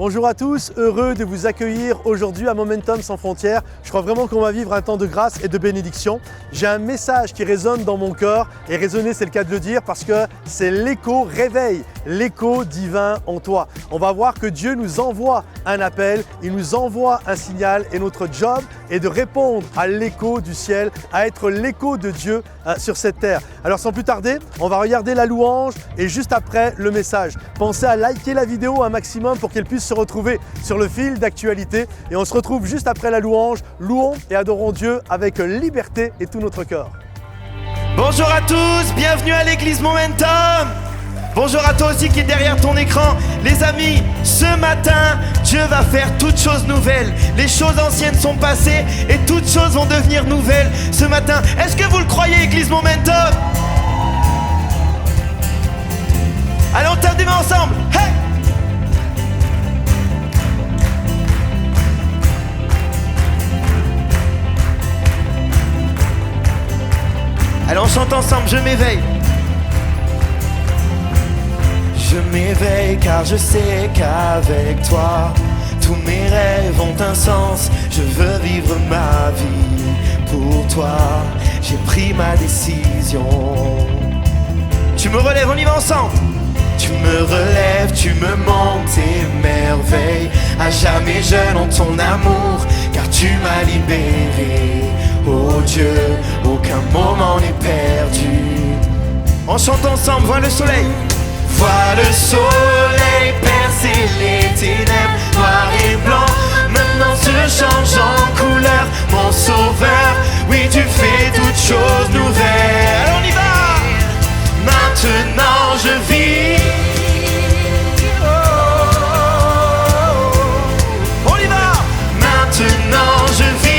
Bonjour à tous, heureux de vous accueillir aujourd'hui à Momentum Sans Frontières. Je crois vraiment qu'on va vivre un temps de grâce et de bénédiction. J'ai un message qui résonne dans mon cœur, et résonner c'est le cas de le dire parce que c'est l'écho réveil, l'écho divin en toi. On va voir que Dieu nous envoie un appel, il nous envoie un signal et notre job est de répondre à l'écho du ciel, à être l'écho de Dieu sur cette terre. Alors sans plus tarder, on va regarder la louange et juste après le message. Pensez à liker la vidéo un maximum pour qu'elle puisse se retrouver sur le fil d'actualité et on se retrouve juste après la louange. Louons et adorons Dieu avec liberté et tout notre cœur. Bonjour à tous, bienvenue à l'église Momentum. Bonjour à toi aussi qui est derrière ton écran. Les amis, ce matin, Dieu va faire toutes choses nouvelles. Les choses anciennes sont passées et toutes choses vont devenir nouvelles ce matin. Est-ce que vous le croyez, église Momentum? Allez, on tape des mains ensemble. Hey! Allez, on chante ensemble, je m'éveille. Je m'éveille car je sais qu'avec toi tous mes rêves ont un sens. Je veux vivre ma vie pour toi. J'ai pris ma décision. Tu me relèves, on y va ensemble. Tu me relèves, tu me montes tes merveilles. À jamais jeune en ton amour, car tu m'as libéré. Oh Dieu, aucun moment n'est perdu. On chante ensemble, vois le soleil. Vois le soleil percer les ténèbres, noir et blanc, maintenant se change en couleur. Mon sauveur, oui tu fais toutes choses nouvelles. Allez, on y va. Maintenant je vis. On y va. Maintenant je vis.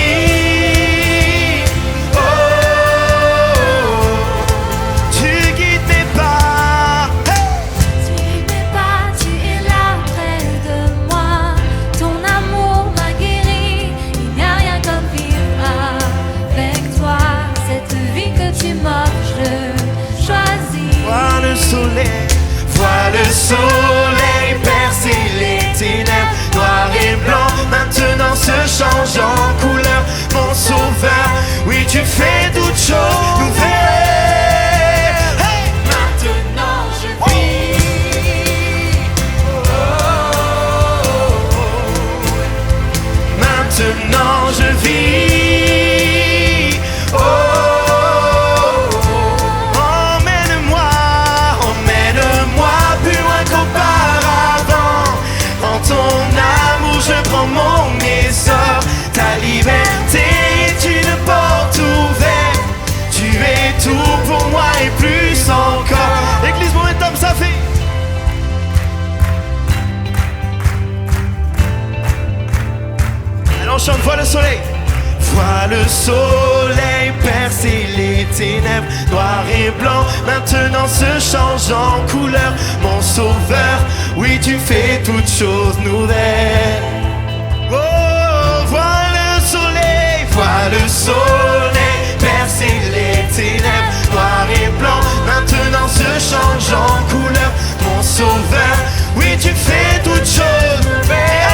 Vois le soleil percer les ténèbres, noir et blanc, maintenant se change en couleur. Mon sauveur, oui tu fais toutes choses nouvelles. Hey! Maintenant je vis. Maintenant je vis. Je prends mon essor, ta liberté est une porte ouverte. Tu es tout pour moi et plus encore. Église Momentum, ça fait. Allez, on chante, vois le soleil. Vois le soleil percer les ténèbres, noir et blanc, maintenant se change en couleur. Mon sauveur, oui tu fais toutes choses nouvelles. Oh, vois le soleil percer les ténèbres, noir et blanc, maintenant se change en couleur. Mon sauveur, oui tu fais toutes choses nouvelles.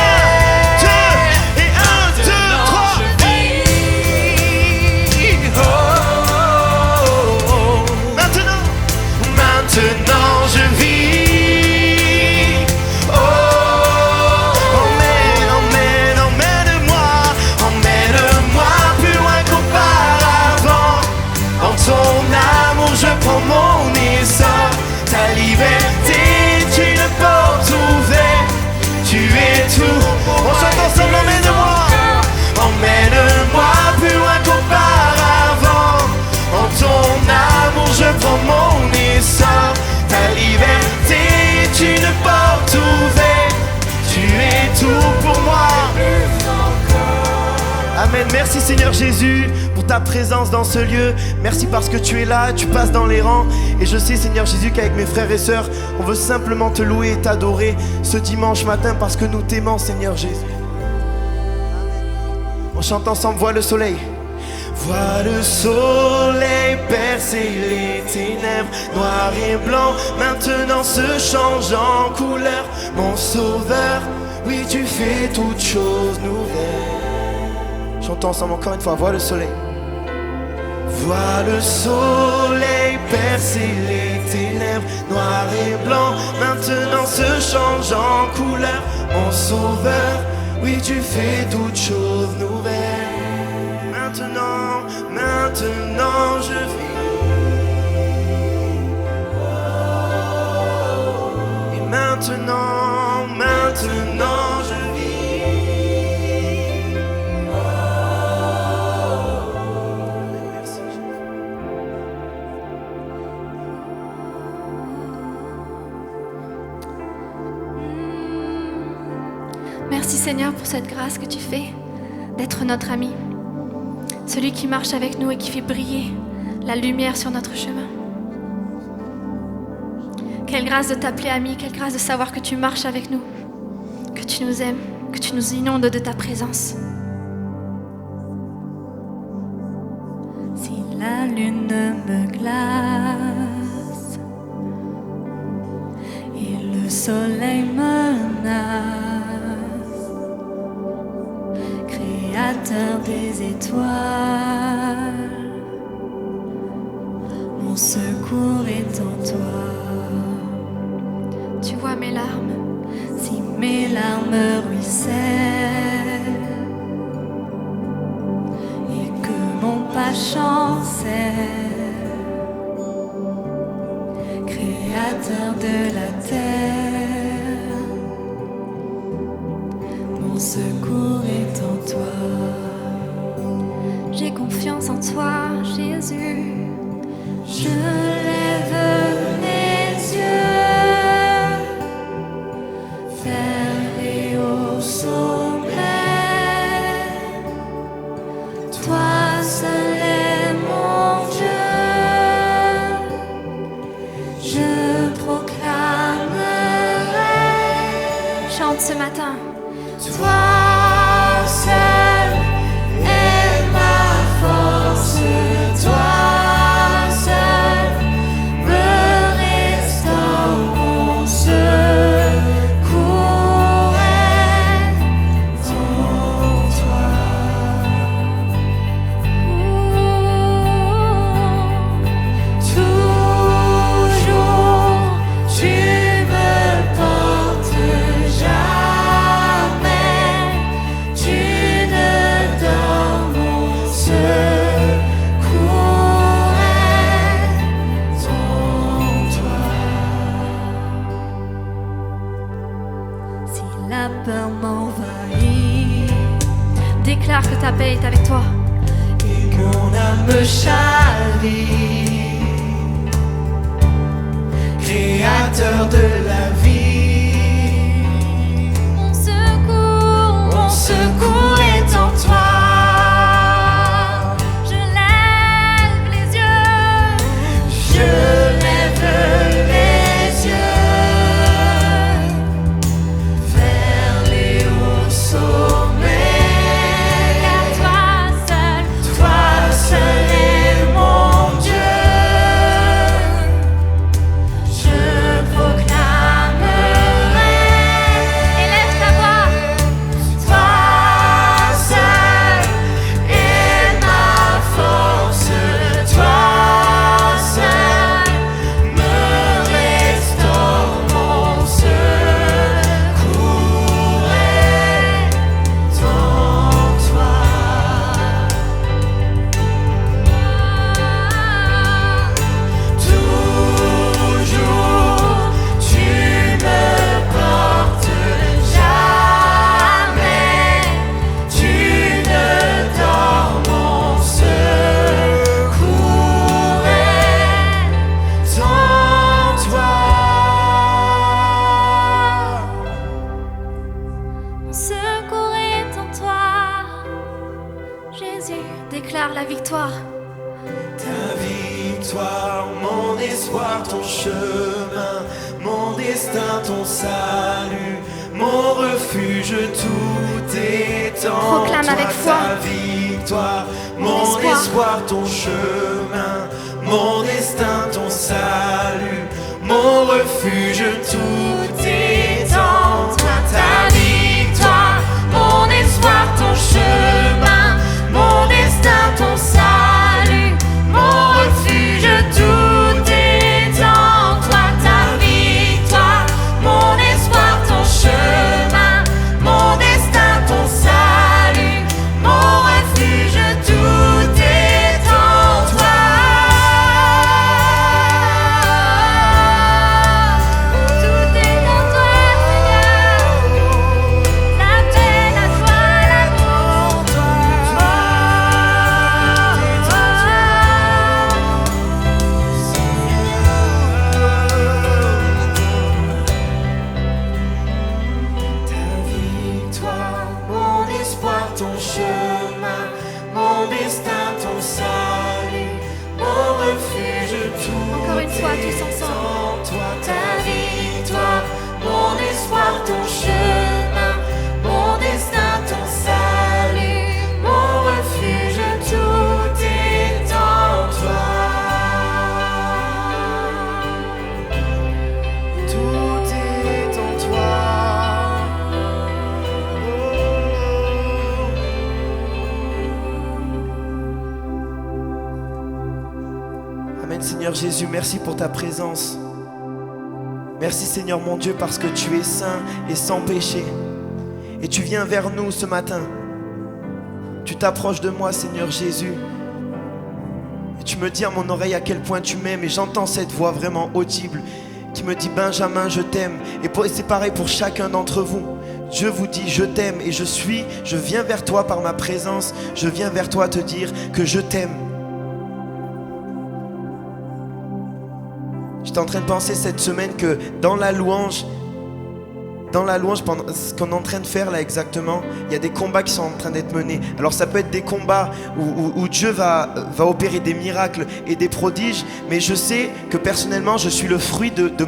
Maintenant je vis. Oh, emmène-moi plus loin qu'auparavant. En ton amour je prends mon essor. Ta liberté est une porte ouverte. Tu es tout. On chante ensemble, emmène-moi plus loin qu'auparavant. En ton amour je prends mon essor. Ta liberté est une porte ouverte. Tu es tout pour moi. Amen. Merci Seigneur Jésus pour ta présence dans ce lieu. Merci parce que tu es là, tu passes dans les rangs. Et je sais Seigneur Jésus qu'avec mes frères et sœurs, on veut simplement te louer et t'adorer ce dimanche matin parce que nous t'aimons Seigneur Jésus. On chante ensemble, vois le soleil. Vois le soleil percer les ténèbres, noir et blanc, maintenant se change en couleur. Mon sauveur, Oui, tu fais toutes choses nouvelles. Chantons ensemble encore une fois, vois le soleil. Vois le soleil percer les ténèbres, noir et blanc, maintenant se change en couleur. Mon sauveur, oui tu fais toutes choses nouvelles. Maintenant, maintenant je vis. Et maintenant, maintenant je vis. Merci. Merci Seigneur pour cette grâce que tu fais d'être notre ami, celui qui marche avec nous et qui fait briller la lumière sur notre chemin. Quelle grâce de t'appeler ami, quelle grâce de savoir que tu marches avec nous, que tu nous aimes, que tu nous inondes de ta présence. Si la lune me glace et le soleil menace, Créateur des étoiles, mon secours est en toi. Tu vois mes larmes, Si mes larmes ruissellent et que mon pas chancelle, Créateur de la terre, mon secours est en toi. j'ai confiance en toi, Jésus. Je lève mes yeux vers les hauts sommets. Toi seul est mon Dieu. Je proclamerai. Chante ce matin. Toi seul est ma force. Toi seul me restaure. Mon secours est en toi. Toujours tu me portes, jamais tu ne dors. Mon secours est en toi. Si la peur m'envahit Déclare que ta paix est avec toi. et mon âme chavire, Créateur de la vie, mon secours est en toi. Je lève les yeux. Je lève les yeux vers les hauts sommets. Toi seul, Toi seul est mon Dieu. Je proclamerai. élève ta voix. Toi seul est ma force. Toi seul me restaure. Mon secours est en toi. Toujours tu me portes, jamais tu ne dors. Mon secours est en toi. Mon secours est en toi. Jésus, déclare la victoire. Ta victoire, mon espoir, ton chemin, mon destin, ton salut, mon refuge, tout est en Proclame toi. avec foi. Ta victoire, mon espoir. espoir, ton chemin, mon destin, ton salut, mon refuge, tout est en toi. Ta victoire. Amen. Seigneur Jésus, merci pour ta présence. Merci Seigneur mon Dieu parce que tu es saint et sans péché. Et tu viens vers nous ce matin. Tu t'approches de moi Seigneur Jésus. Et tu me dis à mon oreille à quel point tu m'aimes. Et j'entends cette voix vraiment audible qui me dit Benjamin, je t'aime. Et c'est pareil pour chacun d'entre vous. Dieu vous dit je t'aime et je viens vers toi par ma présence. Je viens vers toi te dire que je t'aime. J'étais en train de penser cette semaine que dans la louange, pendant ce qu'on est en train de faire là exactement, il y a des combats qui sont en train d'être menés. Alors ça peut être des combats où Dieu va opérer des miracles et des prodiges, mais je sais que personnellement je suis le fruit de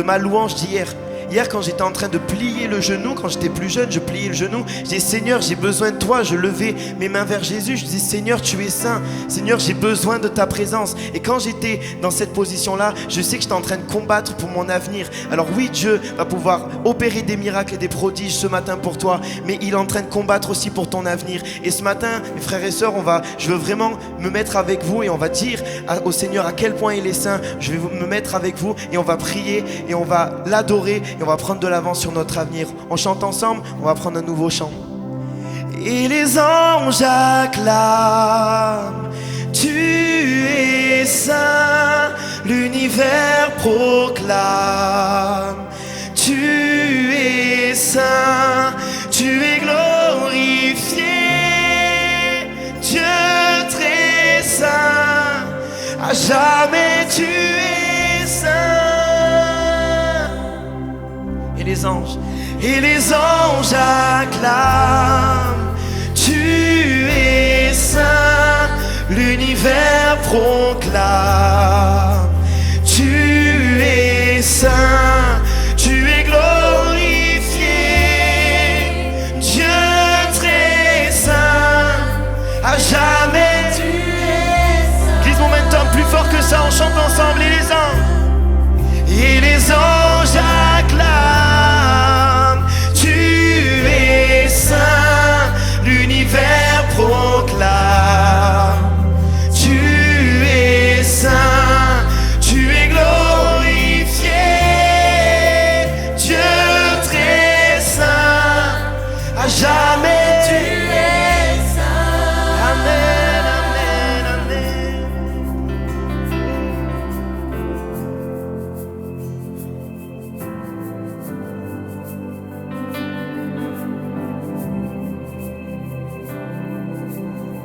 ma louange d'hier. Hier, quand j'étais en train de plier le genou, quand j'étais plus jeune, je pliais le genou. Je disais, Seigneur, j'ai besoin de toi. Je levais mes mains vers Jésus. Je disais, Seigneur, tu es saint. Seigneur, j'ai besoin de ta présence. Et quand j'étais dans cette position-là, je sais que j'étais en train de combattre pour mon avenir. Alors oui, Dieu va pouvoir opérer des miracles et des prodiges ce matin pour toi, mais il est en train de combattre aussi pour ton avenir. Et ce matin, mes frères et sœurs, je veux vraiment me mettre avec vous et on va dire au Seigneur à quel point il est saint. Je vais me mettre avec vous et on va prier et on va l'adorer. Et on va prendre de l'avance sur notre avenir. On chante ensemble, on va prendre un nouveau chant. Et les anges acclament, tu es saint, l'univers proclame, tu es saint, tu es glorifié, Dieu très saint, à jamais tu es saint. Et les anges acclament, tu es saint, l'univers proclame, tu es saint, tu es glorifié, Dieu très saint, à jamais tu es saint. Glisse momentum plus fort que ça, on chante ensemble et les anges. Et les anges acclament, tu es saint, l'univers proclame, tu es saint, tu es glorifié, Dieu très saint, à jamais tu es saint. Amen, amen, amen.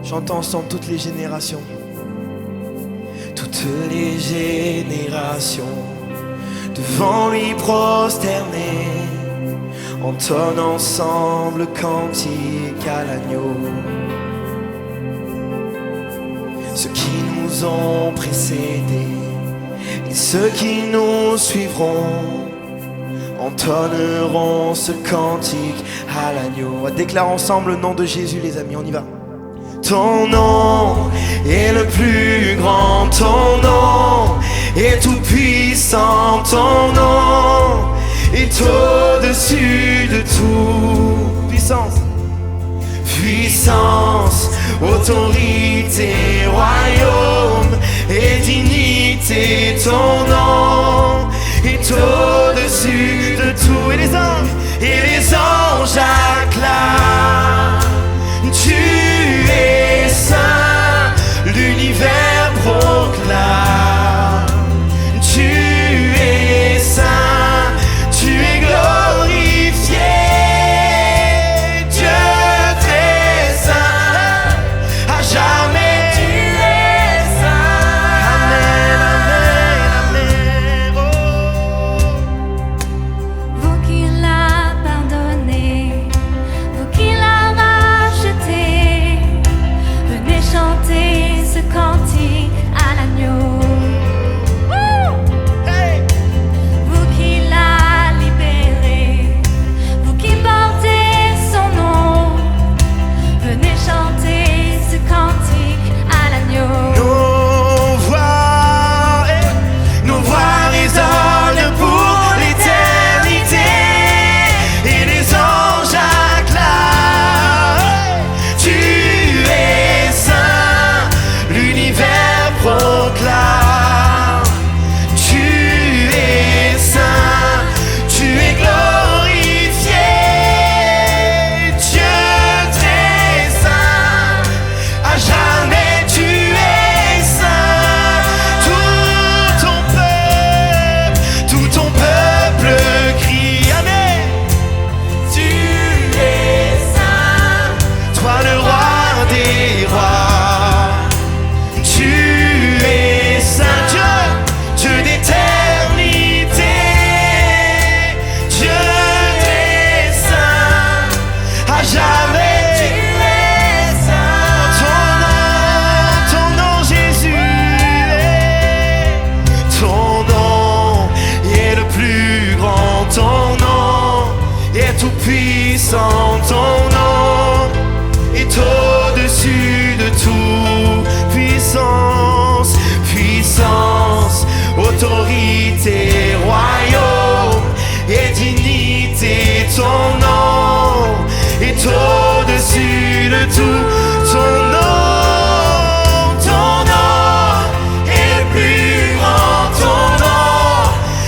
Chantons ensemble toutes les générations. Toutes les générations devant lui prosterner, entonnent ensemble cantique à l'agneau. Ceux qui nous ont précédés et ceux qui nous suivront entonneront ce cantique à l'agneau. On déclare ensemble le nom de Jésus, les amis, on y va. Ton nom est le plus grand, ton nom est tout puissant, ton nom est au-dessus de tout. Puissance, puissance, autorité, royaume et dignité, ton nom est au-dessus de tout. Et les anges acclament, tu es saint, l'univers proclame, tu es saint, tu es glorifié, Dieu très saint, à jamais tu es saint. Amen, amen, amen. Vous qui l'a pardonné, autorité, royaume et dignité, ton nom est au-dessus de tout, ton nom est plus grand, ton nom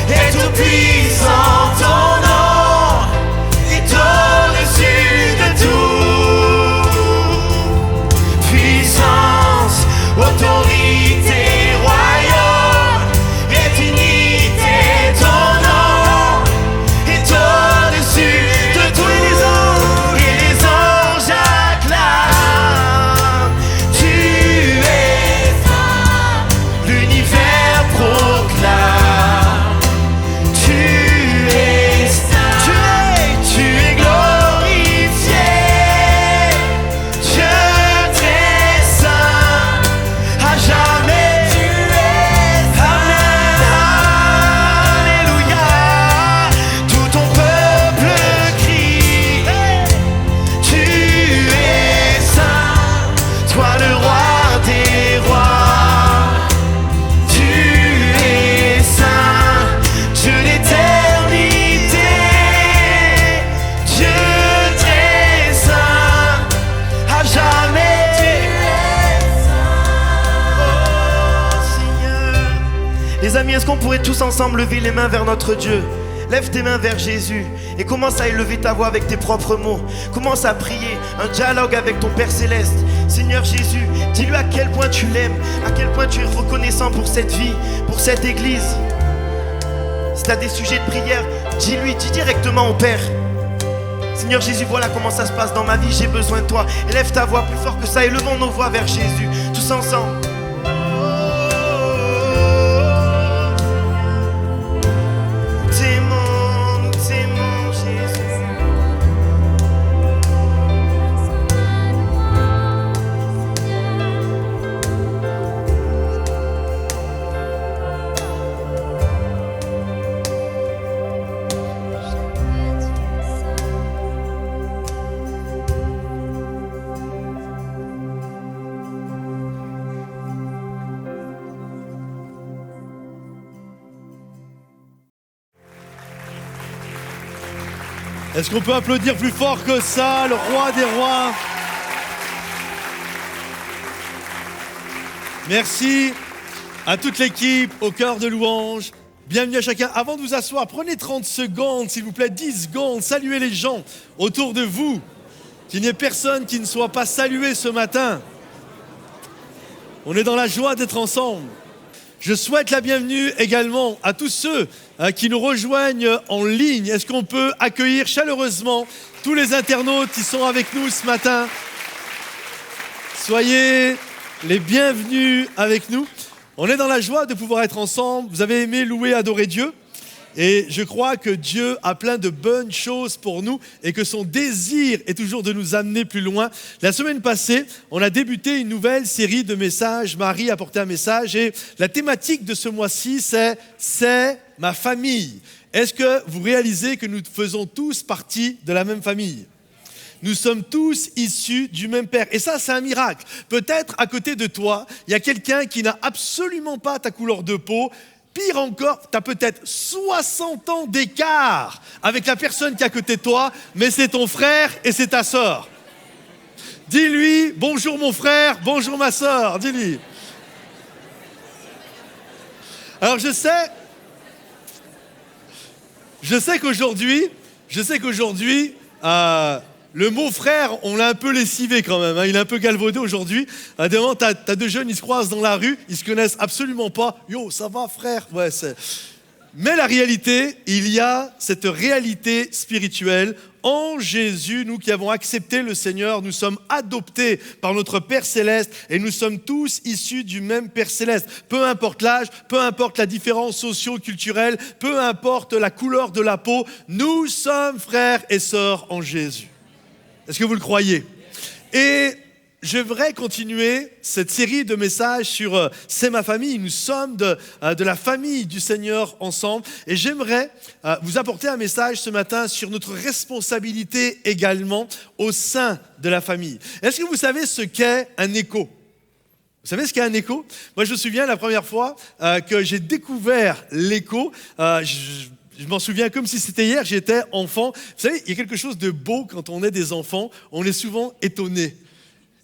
est tout puissant, ton nom est au-dessus de tout, puissance, autorité, royaume et dignité, ton nom est au-dessus de tous les anges, et les anges acclament. Tu es saint, l'univers proclame. Tu es saint, tu es glorifié. Dieu très saint, à jamais. Tu es Amen, alléluia. Tout ton peuple crie. Tu es saint, toi le roi des rois. Tu es saint, Dieu d'éternité. Dieu très saint, à jamais. Tu es saint, oh Seigneur. Les amis, est-ce qu'on pourrait tous ensemble lever les mains vers notre Dieu? Lève tes mains vers Jésus et commence à élever ta voix avec tes propres mots. Commence à prier, un dialogue avec ton Père Céleste. Seigneur Jésus, dis-lui à quel point tu l'aimes, à quel point tu es reconnaissant pour cette vie, pour cette église. Si tu as des sujets de prière, dis-lui, dis directement au Père. Seigneur Jésus, voilà comment ça se passe dans ma vie, j'ai besoin de toi. Élève ta voix plus fort que ça, élevons nos voix vers Jésus, tous ensemble. Nous t'aimons, Jésus. Est-ce qu'on peut applaudir plus fort que ça, le roi des rois? Merci à toute l'équipe, au cœur de louange. Bienvenue à chacun. Avant de vous asseoir, prenez 30 secondes, s'il vous plaît, 10 secondes. Saluez les gens autour de vous. Qu'il n'y ait personne qui ne soit pas salué ce matin. On est dans la joie d'être ensemble. Je souhaite la bienvenue également à tous ceux qui nous rejoignent en ligne. Est-ce qu'on peut accueillir chaleureusement tous les internautes qui sont avec nous ce matin? Soyez les bienvenus avec nous. On est dans la joie de pouvoir être ensemble. Vous avez aimé louer, adorer Dieu. Et je crois que Dieu a plein de bonnes choses pour nous et que son désir est toujours de nous amener plus loin. La semaine passée, on a débuté une nouvelle série de messages. Marie a porté un message et la thématique de ce mois-ci, c'est ma famille. Est-ce que vous réalisez que nous faisons tous partie de la même famille ? Nous sommes tous issus du même Père. Et ça, c'est un miracle. Peut-être à côté de toi, il y a quelqu'un qui n'a absolument pas ta couleur de peau. Pire encore, tu as peut-être 60 ans d'écart avec la personne qui est à côté de toi, mais c'est ton frère et c'est ta sœur. Dis-lui, bonjour mon frère, bonjour ma sœur, dis-lui. Alors je sais qu'aujourd'hui, le mot frère, on l'a un peu lessivé quand même, hein, il est un peu galvaudé aujourd'hui. T'as deux jeunes, ils se croisent dans la rue, ils se connaissent absolument pas. Yo, ça va frère? Ouais, Mais la réalité, il y a cette réalité spirituelle. En Jésus, nous qui avons accepté le Seigneur, nous sommes adoptés par notre Père Céleste et nous sommes tous issus du même Père Céleste. Peu importe l'âge, peu importe la différence socio-culturelle, peu importe la couleur de la peau, nous sommes frères et sœurs en Jésus. Est-ce que vous le croyez? Et je voudrais continuer cette série de messages sur C'est ma famille. Nous sommes de la famille du Seigneur ensemble. Et j'aimerais vous apporter un message ce matin sur notre responsabilité également au sein de la famille. Est-ce que vous savez ce qu'est un écho? Vous savez ce qu'est un écho? Moi, je me souviens la première fois que j'ai découvert l'écho. Je m'en souviens comme si c'était hier, j'étais enfant. Vous savez, il y a quelque chose de beau quand on est des enfants, on est souvent étonné.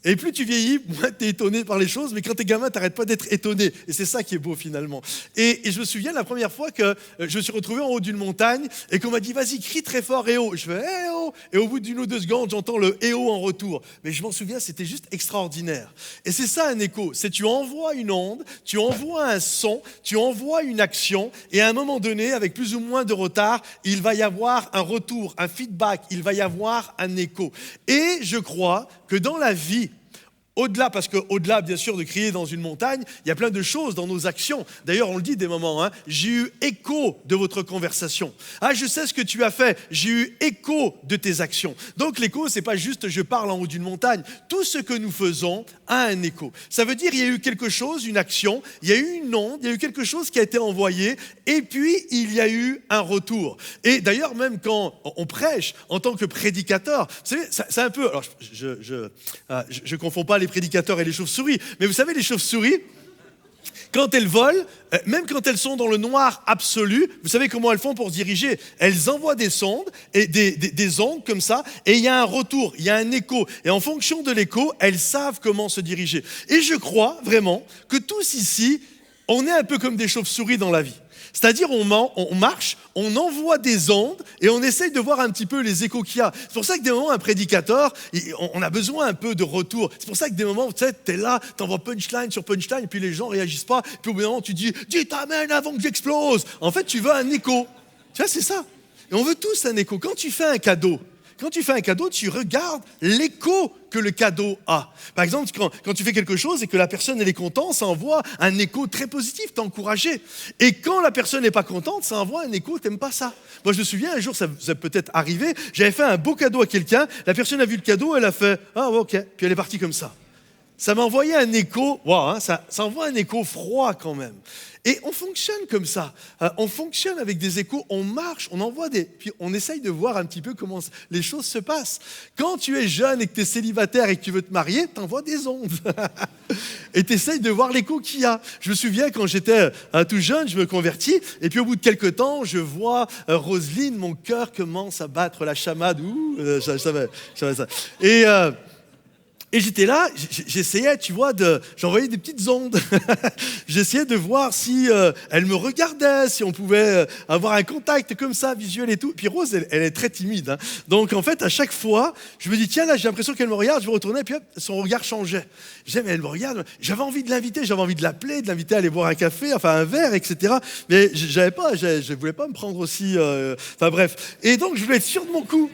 Et plus tu vieillis, moins tu es étonné par les choses, mais quand tu es gamin, tu n'arrêtes pas d'être étonné. Et c'est ça qui est beau finalement. Et je me souviens la première fois que je me suis retrouvé en haut d'une montagne et qu'on m'a dit « Vas-y, crie très fort, eh oh !» Je fais « Eh oh !» Et au bout d'une ou deux secondes, j'entends le « eh oh !» en retour. Mais je m'en souviens, c'était juste extraordinaire. Et c'est ça un écho, c'est tu envoies une onde, tu envoies un son, tu envoies une action, et à un moment donné, avec plus ou moins de retard, il va y avoir un retour, un feedback, il va y avoir un écho. Et je crois que dans la vie, au-delà, parce qu'au-delà, bien sûr, de crier dans une montagne, il y a plein de choses dans nos actions. D'ailleurs, on le dit des moments, j'ai eu écho de votre conversation. Ah, je sais ce que tu as fait, j'ai eu écho de tes actions. Donc l'écho, c'est pas juste je parle en haut d'une montagne. Tout ce que nous faisons a un écho. Ça veut dire il y a eu quelque chose, une action, il y a eu une onde, il y a eu quelque chose qui a été envoyé, et puis il y a eu un retour. Et d'ailleurs, même quand on prêche en tant que prédicateur, vous savez, c'est un peu... Alors, je confonds pas les prédicateurs et les chauves-souris. Mais vous savez, les chauves-souris, quand elles volent, même quand elles sont dans le noir absolu, vous savez comment elles font pour se diriger? Elles envoient des sondes, et des ondes comme ça, et il y a un retour, il y a un écho. Et en fonction de l'écho, elles savent comment se diriger. Et je crois vraiment que tous ici, on est un peu comme des chauves-souris dans la vie. C'est-à-dire on marche, on envoie des ondes et on essaye de voir un petit peu les échos qu'il y a. C'est pour ça que des moments, un prédicateur, on a besoin un peu de retour. C'est pour ça que des moments, tu sais, t'es là, t'envoies punchline sur punchline et puis les gens réagissent pas. Puis au bout d'un moment, tu dis t'amènes avant que j'explose. En fait, tu veux un écho. Tu vois, c'est ça. Et on veut tous un écho. Quand tu fais un cadeau, tu regardes l'écho que le cadeau a. Par exemple, quand tu fais quelque chose et que la personne elle est contente, ça envoie un écho très positif, t'es encouragé. Et quand la personne n'est pas contente, ça envoie un écho, t'aimes pas ça. Moi, je me souviens, un jour, ça peut être arrivé, j'avais fait un beau cadeau à quelqu'un, la personne a vu le cadeau, elle a fait « Ah, ok », puis elle est partie comme ça. Ça m'a envoyé un écho, ça envoie un écho froid quand même. Et on fonctionne comme ça, on fonctionne avec des échos, on marche, on envoie puis on essaye de voir un petit peu comment les choses se passent. Quand tu es jeune et que tu es célibataire et que tu veux te marier, tu envoies des ondes. Et tu essayes de voir l'écho qu'il y a. Je me souviens quand j'étais tout jeune, je me convertis, et puis au bout de quelques temps, je vois Roselyne, mon cœur commence à battre la chamade. Je savais ça. Et j'étais là, j'essayais, tu vois, j'envoyais des petites ondes. J'essayais de voir si elle me regardait, si on pouvait avoir un contact comme ça, visuel et tout. Puis Rose, elle est très timide. Hein. Donc en fait, à chaque fois, je me dis, tiens, là, j'ai l'impression qu'elle me regarde, je me retournais, puis hop, son regard changeait. Je disais, mais elle me regarde. J'avais envie de l'inviter, j'avais envie de l'appeler, de l'inviter à aller boire un café, enfin un verre, etc. Mais je voulais pas me prendre aussi... Enfin bref. Et donc, je voulais être sûr de mon coup.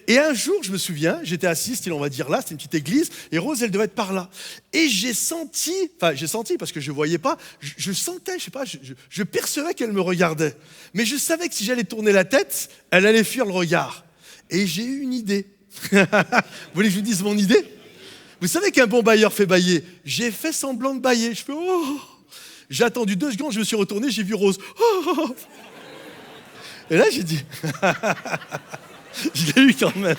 Et un jour, je me souviens, j'étais assis, on va dire là, c'était une petite église, et Rose, elle devait être par là. Et j'ai senti parce que je ne voyais pas, je sentais, je sais pas, je percevais qu'elle me regardait. Mais je savais que si j'allais tourner la tête, elle allait fuir le regard. Et j'ai eu une idée. Vous voulez que je vous dise mon idée? Vous savez qu'un bon bailleur fait bailler. J'ai fait semblant de bailler. Je fais oh. J'ai attendu 2 secondes, je me suis retourné, j'ai vu Rose. Oh. Et là, j'ai dit, je l'ai eu quand même.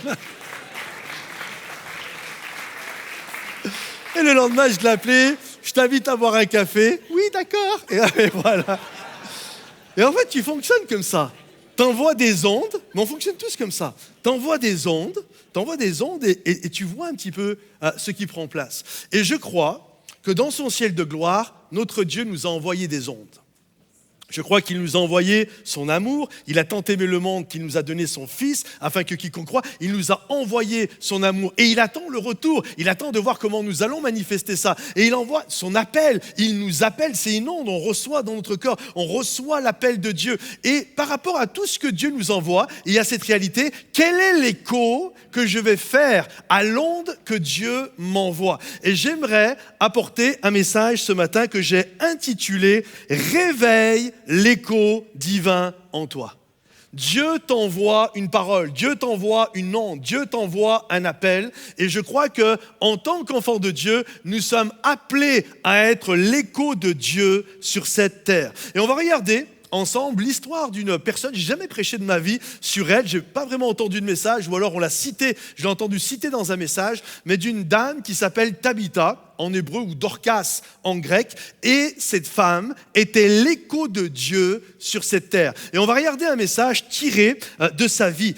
Et le lendemain, je l'ai appelé, je t'invite à boire un café. Oui, d'accord. Et voilà. Et en fait, tu fonctionnes comme ça. T'envoies des ondes, mais on fonctionne tous comme ça. T'envoies des ondes et tu vois un petit peu ce qui prend place. Et je crois que dans son ciel de gloire, notre Dieu nous a envoyé des ondes. Je crois qu'il nous a envoyé son amour, il a tant aimé le monde qu'il nous a donné son Fils, afin que quiconque croit, il nous a envoyé son amour. Et il attend le retour, il attend de voir comment nous allons manifester ça. Et il envoie son appel, il nous appelle, c'est une onde, on reçoit dans notre corps, on reçoit l'appel de Dieu. Et par rapport à tout ce que Dieu nous envoie, il y a cette réalité, quel est l'écho que je vais faire à l'onde que Dieu m'envoie? Et j'aimerais apporter un message ce matin que j'ai intitulé « Réveille l'écho divin en toi ». Dieu t'envoie une parole, Dieu t'envoie une onde, Dieu t'envoie un appel. Et je crois qu'en tant qu'enfants de Dieu, nous sommes appelés à être l'écho de Dieu sur cette terre. Et on va regarder ensemble l'histoire d'une personne, j'ai jamais prêché de ma vie sur elle, j'ai pas vraiment entendu de message, ou alors on l'a cité, je l'ai entendu citer dans un message, mais d'une dame qui s'appelle Tabitha, en hébreu, ou Dorcas en grec, et cette femme était l'écho de Dieu sur cette terre. Et on va regarder un message tiré de sa vie.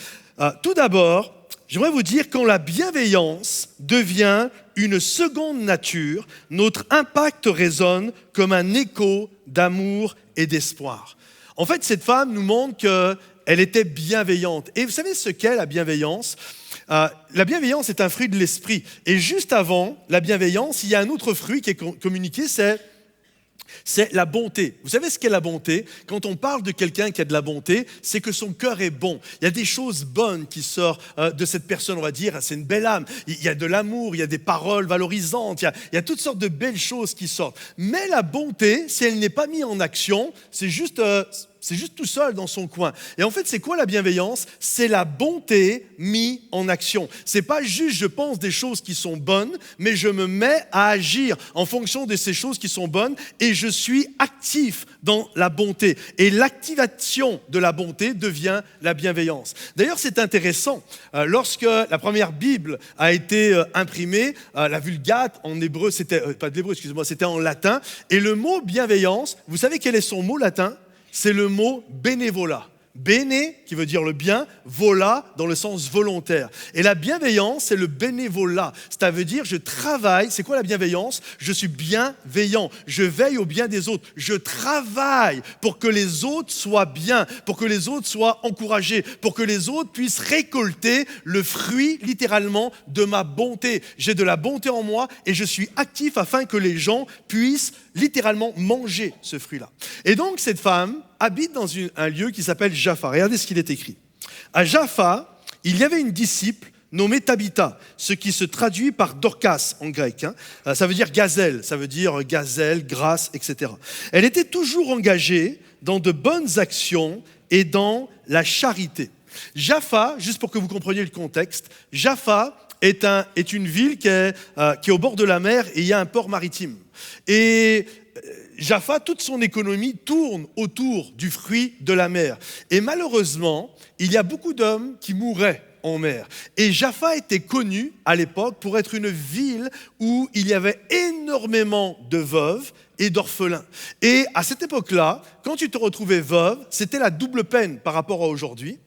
Tout d'abord, j'aimerais vous dire, quand la bienveillance devient une seconde nature, notre impact résonne comme un écho d'amour et d'espoir. En fait, cette femme nous montre qu'elle était bienveillante. Et vous savez ce qu'est la bienveillance ? La bienveillance est un fruit de l'esprit. Et juste avant la bienveillance, il y a un autre fruit qui est communiqué, c'est la bonté. Vous savez ce qu'est la bonté ? Quand on parle de quelqu'un qui a de la bonté, c'est que son cœur est bon. Il y a des choses bonnes qui sortent de cette personne, on va dire, c'est une belle âme. Il y a de l'amour, il y a des paroles valorisantes, il y a toutes sortes de belles choses qui sortent. Mais la bonté, si elle n'est pas mise en action, c'est juste tout seul dans son coin. Et en fait, c'est quoi la bienveillance ? C'est la bonté mise en action. C'est pas juste je pense des choses qui sont bonnes, mais je me mets à agir en fonction de ces choses qui sont bonnes et je suis actif dans la bonté. Et l'activation de la bonté devient la bienveillance. D'ailleurs, c'est intéressant. Lorsque la première Bible a été imprimée, la Vulgate en hébreu, c'était en latin. Et le mot bienveillance, vous savez quel est son mot latin ? C'est le mot bénévolat. Bene, qui veut dire le bien, vola, dans le sens volontaire. Et la bienveillance, c'est le bénévolat. Ça veut dire, je travaille. C'est quoi la bienveillance ? Je suis bienveillant. Je veille au bien des autres. Je travaille pour que les autres soient bien, pour que les autres soient encouragés, pour que les autres puissent récolter le fruit, littéralement, de ma bonté. J'ai de la bonté en moi et je suis actif afin que les gens puissent littéralement manger ce fruit-là. Et donc, cette femme habite dans un lieu qui s'appelle Jaffa. Regardez ce qu'il est écrit. À Jaffa, il y avait une disciple nommée Tabitha, ce qui se traduit par Dorcas en grec. Ça veut dire gazelle, ça veut dire gazelle, grâce, etc. Elle était toujours engagée dans de bonnes actions et dans la charité. Jaffa, juste pour que vous compreniez le contexte, Jaffa est une ville qui est au bord de la mer et il y a un port maritime. Et Jaffa, toute son économie tourne autour du fruit de la mer. Et malheureusement, il y a beaucoup d'hommes qui mouraient en mer. Et Jaffa était connu à l'époque pour être une ville où il y avait énormément de veuves et d'orphelins. Et à cette époque-là, quand tu te retrouvais veuve, c'était la double peine par rapport à aujourd'hui.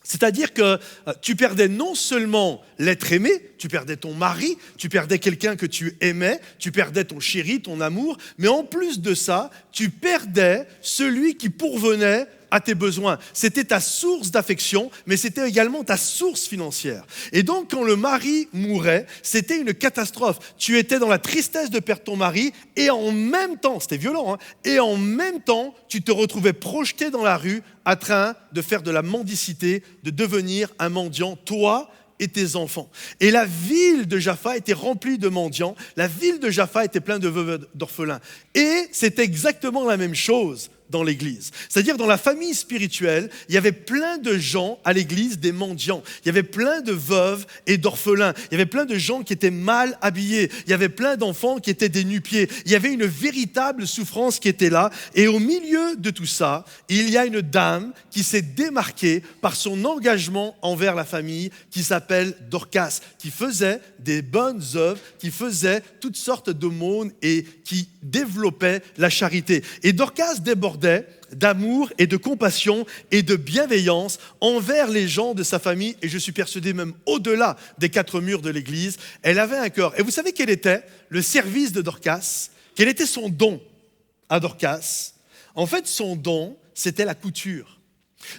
C'est-à-dire que tu perdais non seulement l'être aimé, tu perdais ton mari, tu perdais quelqu'un que tu aimais, tu perdais ton chéri, ton amour, mais en plus de ça, tu perdais celui qui pourvenait à tes besoins. C'était ta source d'affection, mais c'était également ta source financière. Et donc, quand le mari mourait, c'était une catastrophe. Tu étais dans la tristesse de perdre ton mari et en même temps, c'était violent, et en même temps, tu te retrouvais projeté dans la rue en train de faire de la mendicité, de devenir un mendiant, toi et tes enfants. Et la ville de Jaffa était remplie de mendiants, la ville de Jaffa était pleine de veuves d'orphelins. Et c'était exactement la même chose dans l'église. C'est-à-dire dans la famille spirituelle, il y avait plein de gens à l'église, des mendiants. Il y avait plein de veuves et d'orphelins. Il y avait plein de gens qui étaient mal habillés. Il y avait plein d'enfants qui étaient des nu-pieds. Il y avait une véritable souffrance qui était là. Et au milieu de tout ça, il y a une dame qui s'est démarquée par son engagement envers la famille, qui s'appelle Dorcas, qui faisait des bonnes œuvres, qui faisait toutes sortes d'aumônes et qui développait la charité. Et Dorcas débordait d'amour et de compassion et de bienveillance envers les gens de sa famille, et je suis persuadé même au-delà des 4 murs de l'église. Elle avait un cœur. Et vous savez quel était le service de Dorcas ? Quel était son don à Dorcas ? En fait, son don, c'était la couture.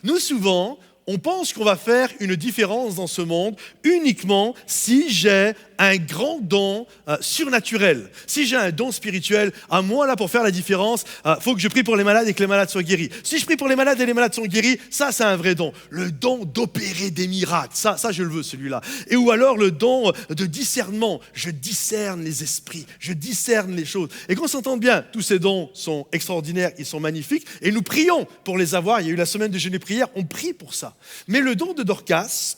Nous, souvent, on pense qu'on va faire une différence dans ce monde uniquement si j'ai un grand don surnaturel. Si j'ai un don spirituel, à moi là pour faire la différence, faut que je prie pour les malades et que les malades soient guéris. Si je prie pour les malades et les malades sont guéris, ça c'est un vrai don. Le don d'opérer des miracles, ça je le veux celui-là. Et ou alors le don de discernement, je discerne les esprits, je discerne les choses. Et qu'on s'entende bien, tous ces dons sont extraordinaires, ils sont magnifiques et nous prions pour les avoir. Il y a eu la semaine de jeûne et prière, on prie pour ça. Mais le don de Dorcas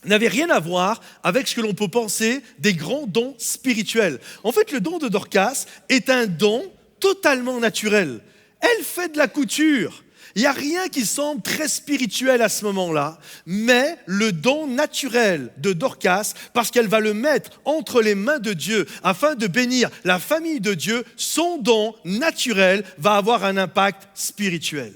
n'avait rien à voir avec ce que l'on peut penser des grands dons spirituels. En fait, le don de Dorcas est un don totalement naturel. Elle fait de la couture. Il n'y a rien qui semble très spirituel à ce moment-là, mais le don naturel de Dorcas, parce qu'elle va le mettre entre les mains de Dieu afin de bénir la famille de Dieu, son don naturel va avoir un impact spirituel.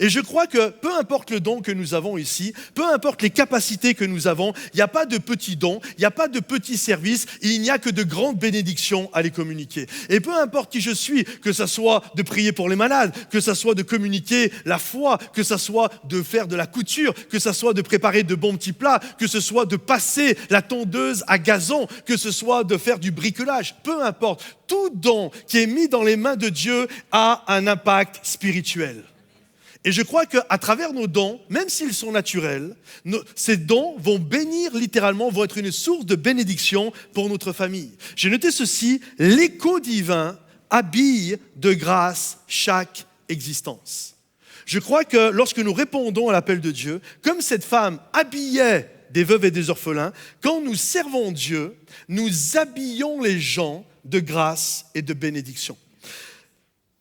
Et je crois que peu importe le don que nous avons ici, peu importe les capacités que nous avons, il n'y a pas de petits dons, il n'y a pas de petits services, il n'y a que de grandes bénédictions à les communiquer. Et peu importe qui je suis, que ce soit de prier pour les malades, que ce soit de communiquer la foi, que ce soit de faire de la couture, que ce soit de préparer de bons petits plats, que ce soit de passer la tondeuse à gazon, que ce soit de faire du bricolage, peu importe, tout don qui est mis dans les mains de Dieu a un impact spirituel. Et je crois qu'à travers nos dons, même s'ils sont naturels, ces dons vont bénir littéralement, vont être une source de bénédiction pour notre famille. J'ai noté ceci, l'écho divin habille de grâce chaque existence. Je crois que lorsque nous répondons à l'appel de Dieu, comme cette femme habillait des veuves et des orphelins, quand nous servons Dieu, nous habillons les gens de grâce et de bénédiction.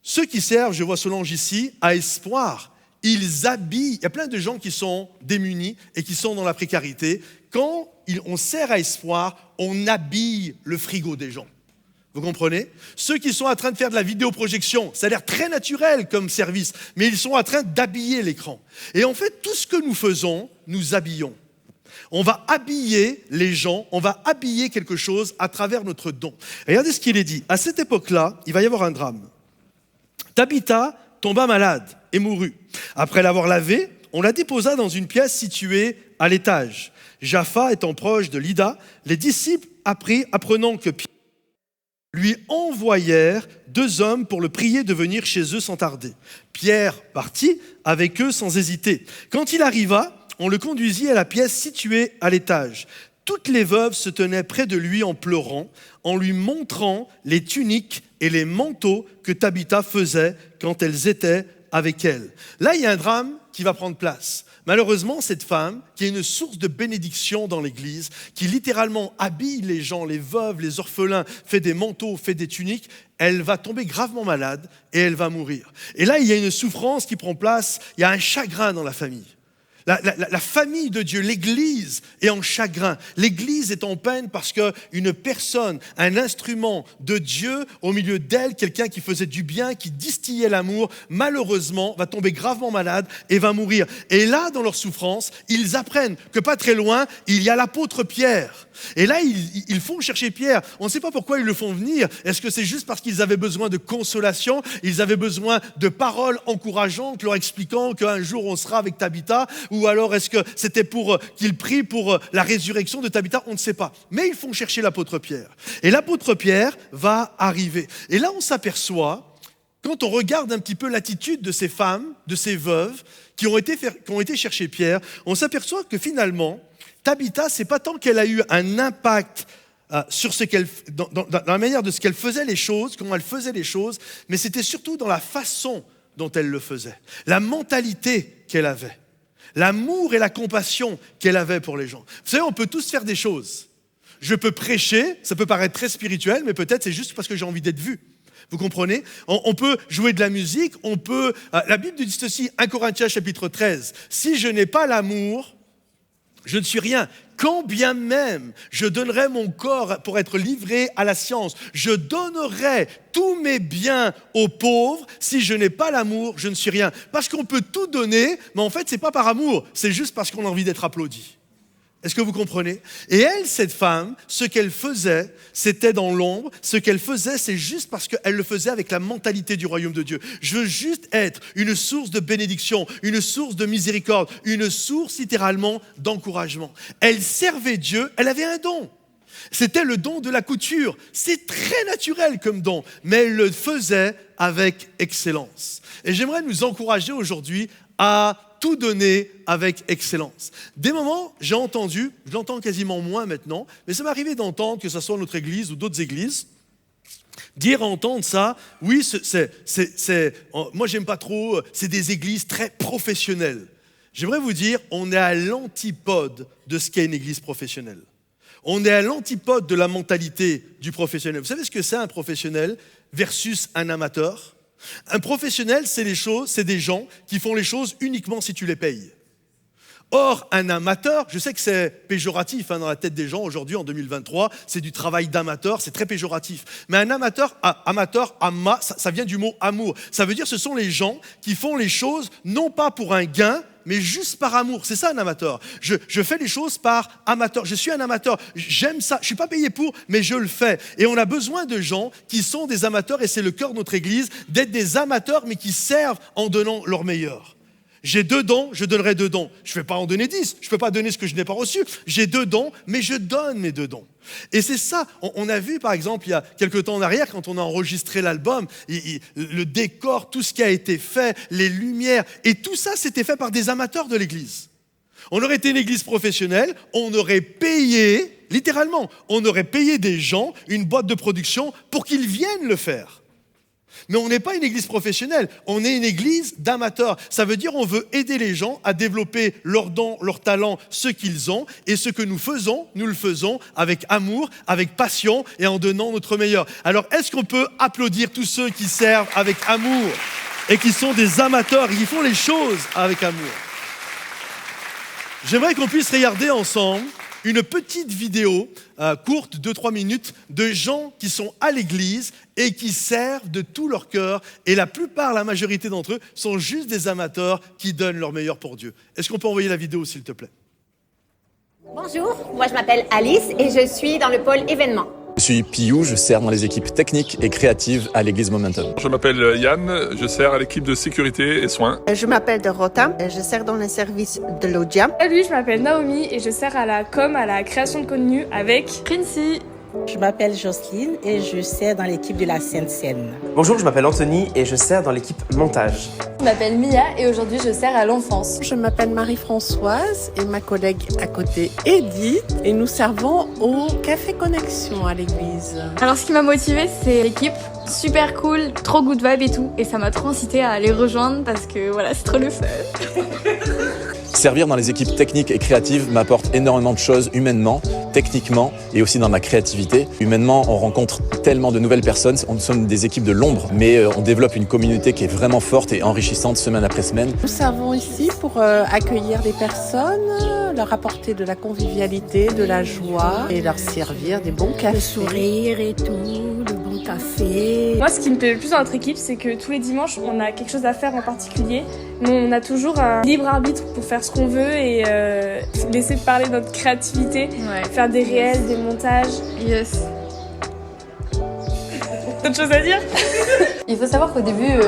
Ceux qui servent, je vois Solange ici, à Espoir, ils habillent. Il y a plein de gens qui sont démunis et qui sont dans la précarité. Quand on sert à Espoir, on habille le frigo des gens. Vous comprenez? Ceux qui sont en train de faire de la vidéoprojection, ça a l'air très naturel comme service, mais ils sont en train d'habiller l'écran. Et en fait, tout ce que nous faisons, nous habillons. On va habiller les gens, on va habiller quelque chose à travers notre don. Et regardez ce qu'il est dit. À cette époque-là, il va y avoir un drame. Tabitha tomba malade et mourut. Après l'avoir lavée, on la déposa dans une pièce située à l'étage. Jaffa étant proche de Lydda, les disciples apprenant que Pierre lui envoyèrent 2 hommes pour le prier de venir chez eux sans tarder. Pierre partit avec eux sans hésiter. Quand il arriva, on le conduisit à la pièce située à l'étage. Toutes les veuves se tenaient près de lui en pleurant, en lui montrant les tuniques et les manteaux que Tabitha faisait quand elles étaient avec elle. Là, il y a un drame qui va prendre place. Malheureusement, cette femme, qui est une source de bénédiction dans l'Église, qui littéralement habille les gens, les veuves, les orphelins, fait des manteaux, fait des tuniques, elle va tomber gravement malade et elle va mourir. Et là, il y a une souffrance qui prend place, il y a un chagrin dans la famille. La famille de Dieu, l'Église est en chagrin. L'Église est en peine parce qu'une personne, un instrument de Dieu, au milieu d'elle, quelqu'un qui faisait du bien, qui distillait l'amour, malheureusement, va tomber gravement malade et va mourir. Et là, dans leur souffrance, ils apprennent que pas très loin, il y a l'apôtre Pierre. Et là, ils font chercher Pierre. On ne sait pas pourquoi ils le font venir. Est-ce que c'est juste parce qu'ils avaient besoin de consolation? Ils avaient besoin de paroles encourageantes, leur expliquant qu'un jour on sera avec Tabitha? Ou alors est-ce que c'était pour qu'ils prient pour la résurrection de Tabitha? On ne sait pas. Mais ils font chercher l'apôtre Pierre. Et l'apôtre Pierre va arriver. Et là, on s'aperçoit, quand on regarde un petit peu l'attitude de ces femmes, de ces veuves, qui ont été chercher Pierre, on s'aperçoit que finalement, Tabitha, c'est pas tant qu'elle a eu un impact sur dans la manière de ce qu'elle faisait les choses, comment elle faisait les choses, mais c'était surtout dans la façon dont elle le faisait, la mentalité qu'elle avait, l'amour et la compassion qu'elle avait pour les gens. Vous savez, on peut tous faire des choses. Je peux prêcher, ça peut paraître très spirituel, mais peut-être c'est juste parce que j'ai envie d'être vu. Vous comprenez? On peut jouer de la musique, la Bible dit ceci, 1 Corinthiens chapitre 13, « Si je n'ai pas l'amour, je ne suis rien. Quand bien même je donnerais mon corps pour être livré à la science, je donnerais tous mes biens aux pauvres. Si je n'ai pas l'amour, je ne suis rien. » Parce qu'on peut tout donner, mais en fait, ce n'est pas par amour. C'est juste parce qu'on a envie d'être applaudi. Est-ce que vous comprenez? Et elle, cette femme, ce qu'elle faisait, c'était dans l'ombre. Ce qu'elle faisait, c'est juste parce qu'elle le faisait avec la mentalité du royaume de Dieu. Je veux juste être une source de bénédiction, une source de miséricorde, une source littéralement d'encouragement. Elle servait Dieu, elle avait un don. C'était le don de la couture. C'est très naturel comme don, mais elle le faisait avec excellence. Et j'aimerais nous encourager aujourd'hui à tout donner avec excellence. Des moments, j'ai entendu, je l'entends quasiment moins maintenant, mais ça m'est arrivé d'entendre, que ce soit notre église ou d'autres églises, entendre ça, oui, moi j'aime pas trop, c'est des églises très professionnelles. J'aimerais vous dire, on est à l'antipode de ce qu'est une église professionnelle. On est à l'antipode de la mentalité du professionnel. Vous savez ce que c'est un professionnel versus un amateur? Un professionnel, c'est des gens qui font les choses uniquement si tu les payes. Or, un amateur, je sais que c'est péjoratif dans la tête des gens aujourd'hui en 2023, c'est du travail d'amateur, c'est très péjoratif. Mais un amateur, ça vient du mot amour. Ça veut dire que ce sont les gens qui font les choses non pas pour un gain, mais juste par amour. C'est ça un amateur. Je fais les choses par amateur. Je suis un amateur. J'aime ça. Je ne suis pas payé pour, mais je le fais. Et on a besoin de gens qui sont des amateurs, et c'est le cœur de notre Église, d'être des amateurs, mais qui servent en donnant leur meilleur. J'ai 2 dons, je donnerai 2 dons. Je ne vais pas en donner 10, je ne peux pas donner ce que je n'ai pas reçu. J'ai 2 dons, mais je donne mes 2 dons. Et c'est ça, on a vu par exemple il y a quelques temps en arrière, quand on a enregistré l'album, le décor, tout ce qui a été fait, les lumières, et tout ça c'était fait par des amateurs de l'église. On aurait été une église professionnelle, on aurait payé, littéralement, on aurait payé des gens, une boîte de production pour qu'ils viennent le faire. Mais on n'est pas une église professionnelle, on est une église d'amateurs. Ça veut dire qu'on veut aider les gens à développer leurs dons, leurs talents, ce qu'ils ont. Et ce que nous le faisons avec amour, avec passion et en donnant notre meilleur. Alors, est-ce qu'on peut applaudir tous ceux qui servent avec amour et qui sont des amateurs et qui font les choses avec amour? J'aimerais qu'on puisse regarder ensemble une petite vidéo courte, 2-3 minutes, de gens qui sont à l'église et qui servent de tout leur cœur. Et la majorité d'entre eux, sont juste des amateurs qui donnent leur meilleur pour Dieu. Est-ce qu'on peut envoyer la vidéo, s'il te plaît? Bonjour, moi je m'appelle Alice et je suis dans le pôle événements. Je suis Piou, je sers dans les équipes techniques et créatives à l'église Momentum. Je m'appelle Yann, je sers à l'équipe de sécurité et soins. Je m'appelle Dorota, je sers dans les services de l'Audia. Salut, je m'appelle Naomi et je sers à la com, à la création de contenu avec Princy. Je m'appelle Jocelyne et je sers dans l'équipe de la Sainte-Seine. Bonjour, je m'appelle Anthony et je sers dans l'équipe montage. Je m'appelle Mia et aujourd'hui je sers à l'enfance. Je m'appelle Marie-Françoise et ma collègue à côté Edith et nous servons au Café Connexion à l'église. Alors ce qui m'a motivée c'est l'équipe, super cool, trop good vibe et tout et ça m'a trop incité à les rejoindre parce que voilà c'est trop le fun. Servir dans les équipes techniques et créatives m'apporte énormément de choses humainement, techniquement et aussi dans ma créativité. Humainement, on rencontre tellement de nouvelles personnes, on sommes des équipes de l'ombre, mais on développe une communauté qui est vraiment forte et enrichissante semaine après semaine. Nous servons ici pour accueillir des personnes, leur apporter de la convivialité, de la joie et leur servir des bons cafés. Le sourire et tout, le bon café. Moi, ce qui me plaît le plus dans notre équipe, c'est que tous les dimanches, on a quelque chose à faire en particulier. Mais on a toujours un libre arbitre pour faire ce qu'on veut et laisser parler notre créativité, faire des réels, des montages. Yes. D'autres choses à dire? Il faut savoir qu'au début,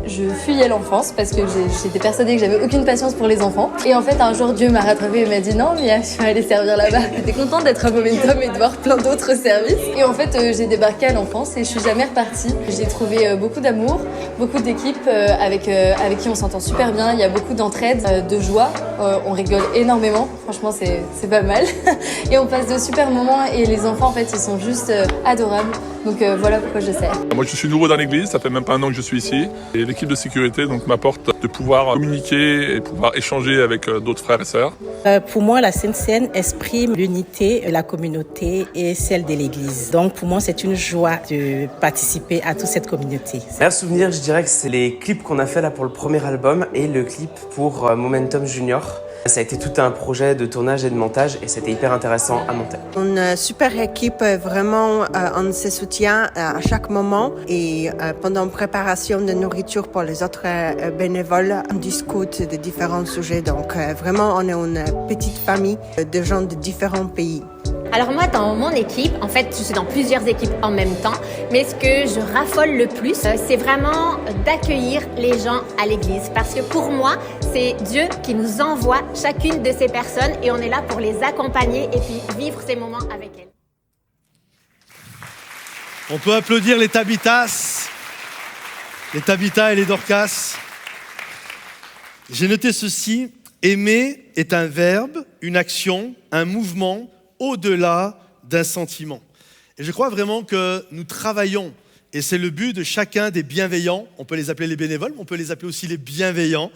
je fuyais l'enfance parce que j'étais persuadée que j'avais aucune patience pour les enfants. Et en fait, un jour, Dieu m'a rattrapée et m'a dit non, Mia, tu vas aller servir là-bas. J'étais contente d'être à Momentum et de voir plein d'autres services. Et en fait, j'ai débarqué à l'enfance et je suis jamais repartie. J'ai trouvé beaucoup d'amour, beaucoup d'équipes avec qui on s'entend super bien. Il y a beaucoup d'entraide, de joie. On rigole énormément. Franchement, c'est pas mal. Et on passe de super moments et les enfants, en fait, ils sont juste adorables. Donc voilà pourquoi je sers. Moi, je suis nouveau dans l'église. Ça fait même pas 1 an que je suis ici. Et l'équipe de sécurité m'apporte de pouvoir communiquer et pouvoir échanger avec d'autres frères et sœurs. Pour moi, la Sainte-Seine exprime l'unité, la communauté et celle de l'église. Donc pour moi, c'est une joie de participer à toute cette communauté. Un souvenir, je dirais que c'est les clips qu'on a fait là pour le premier album et le clip pour Momentum Junior. Ça a été tout un projet de tournage et de montage et c'était hyper intéressant à monter. Une super équipe, vraiment, on se soutient à chaque moment et pendant la préparation de nourriture pour les autres bénévoles, on discute de différents sujets. Donc vraiment, on est une petite famille de gens de différents pays. Alors moi, dans mon équipe, en fait, je suis dans plusieurs équipes en même temps, mais ce que je raffole le plus, c'est vraiment d'accueillir les gens à l'église. Parce que pour moi, c'est Dieu qui nous envoie chacune de ces personnes et on est là pour les accompagner et puis vivre ces moments avec elles. On peut applaudir les Tabitas et les Dorcas. J'ai noté ceci, aimer est un verbe, une action, un mouvement, au-delà d'un sentiment. Et je crois vraiment que nous travaillons, et c'est le but de chacun des bienveillants, on peut les appeler les bénévoles, mais on peut les appeler aussi les bienveillants.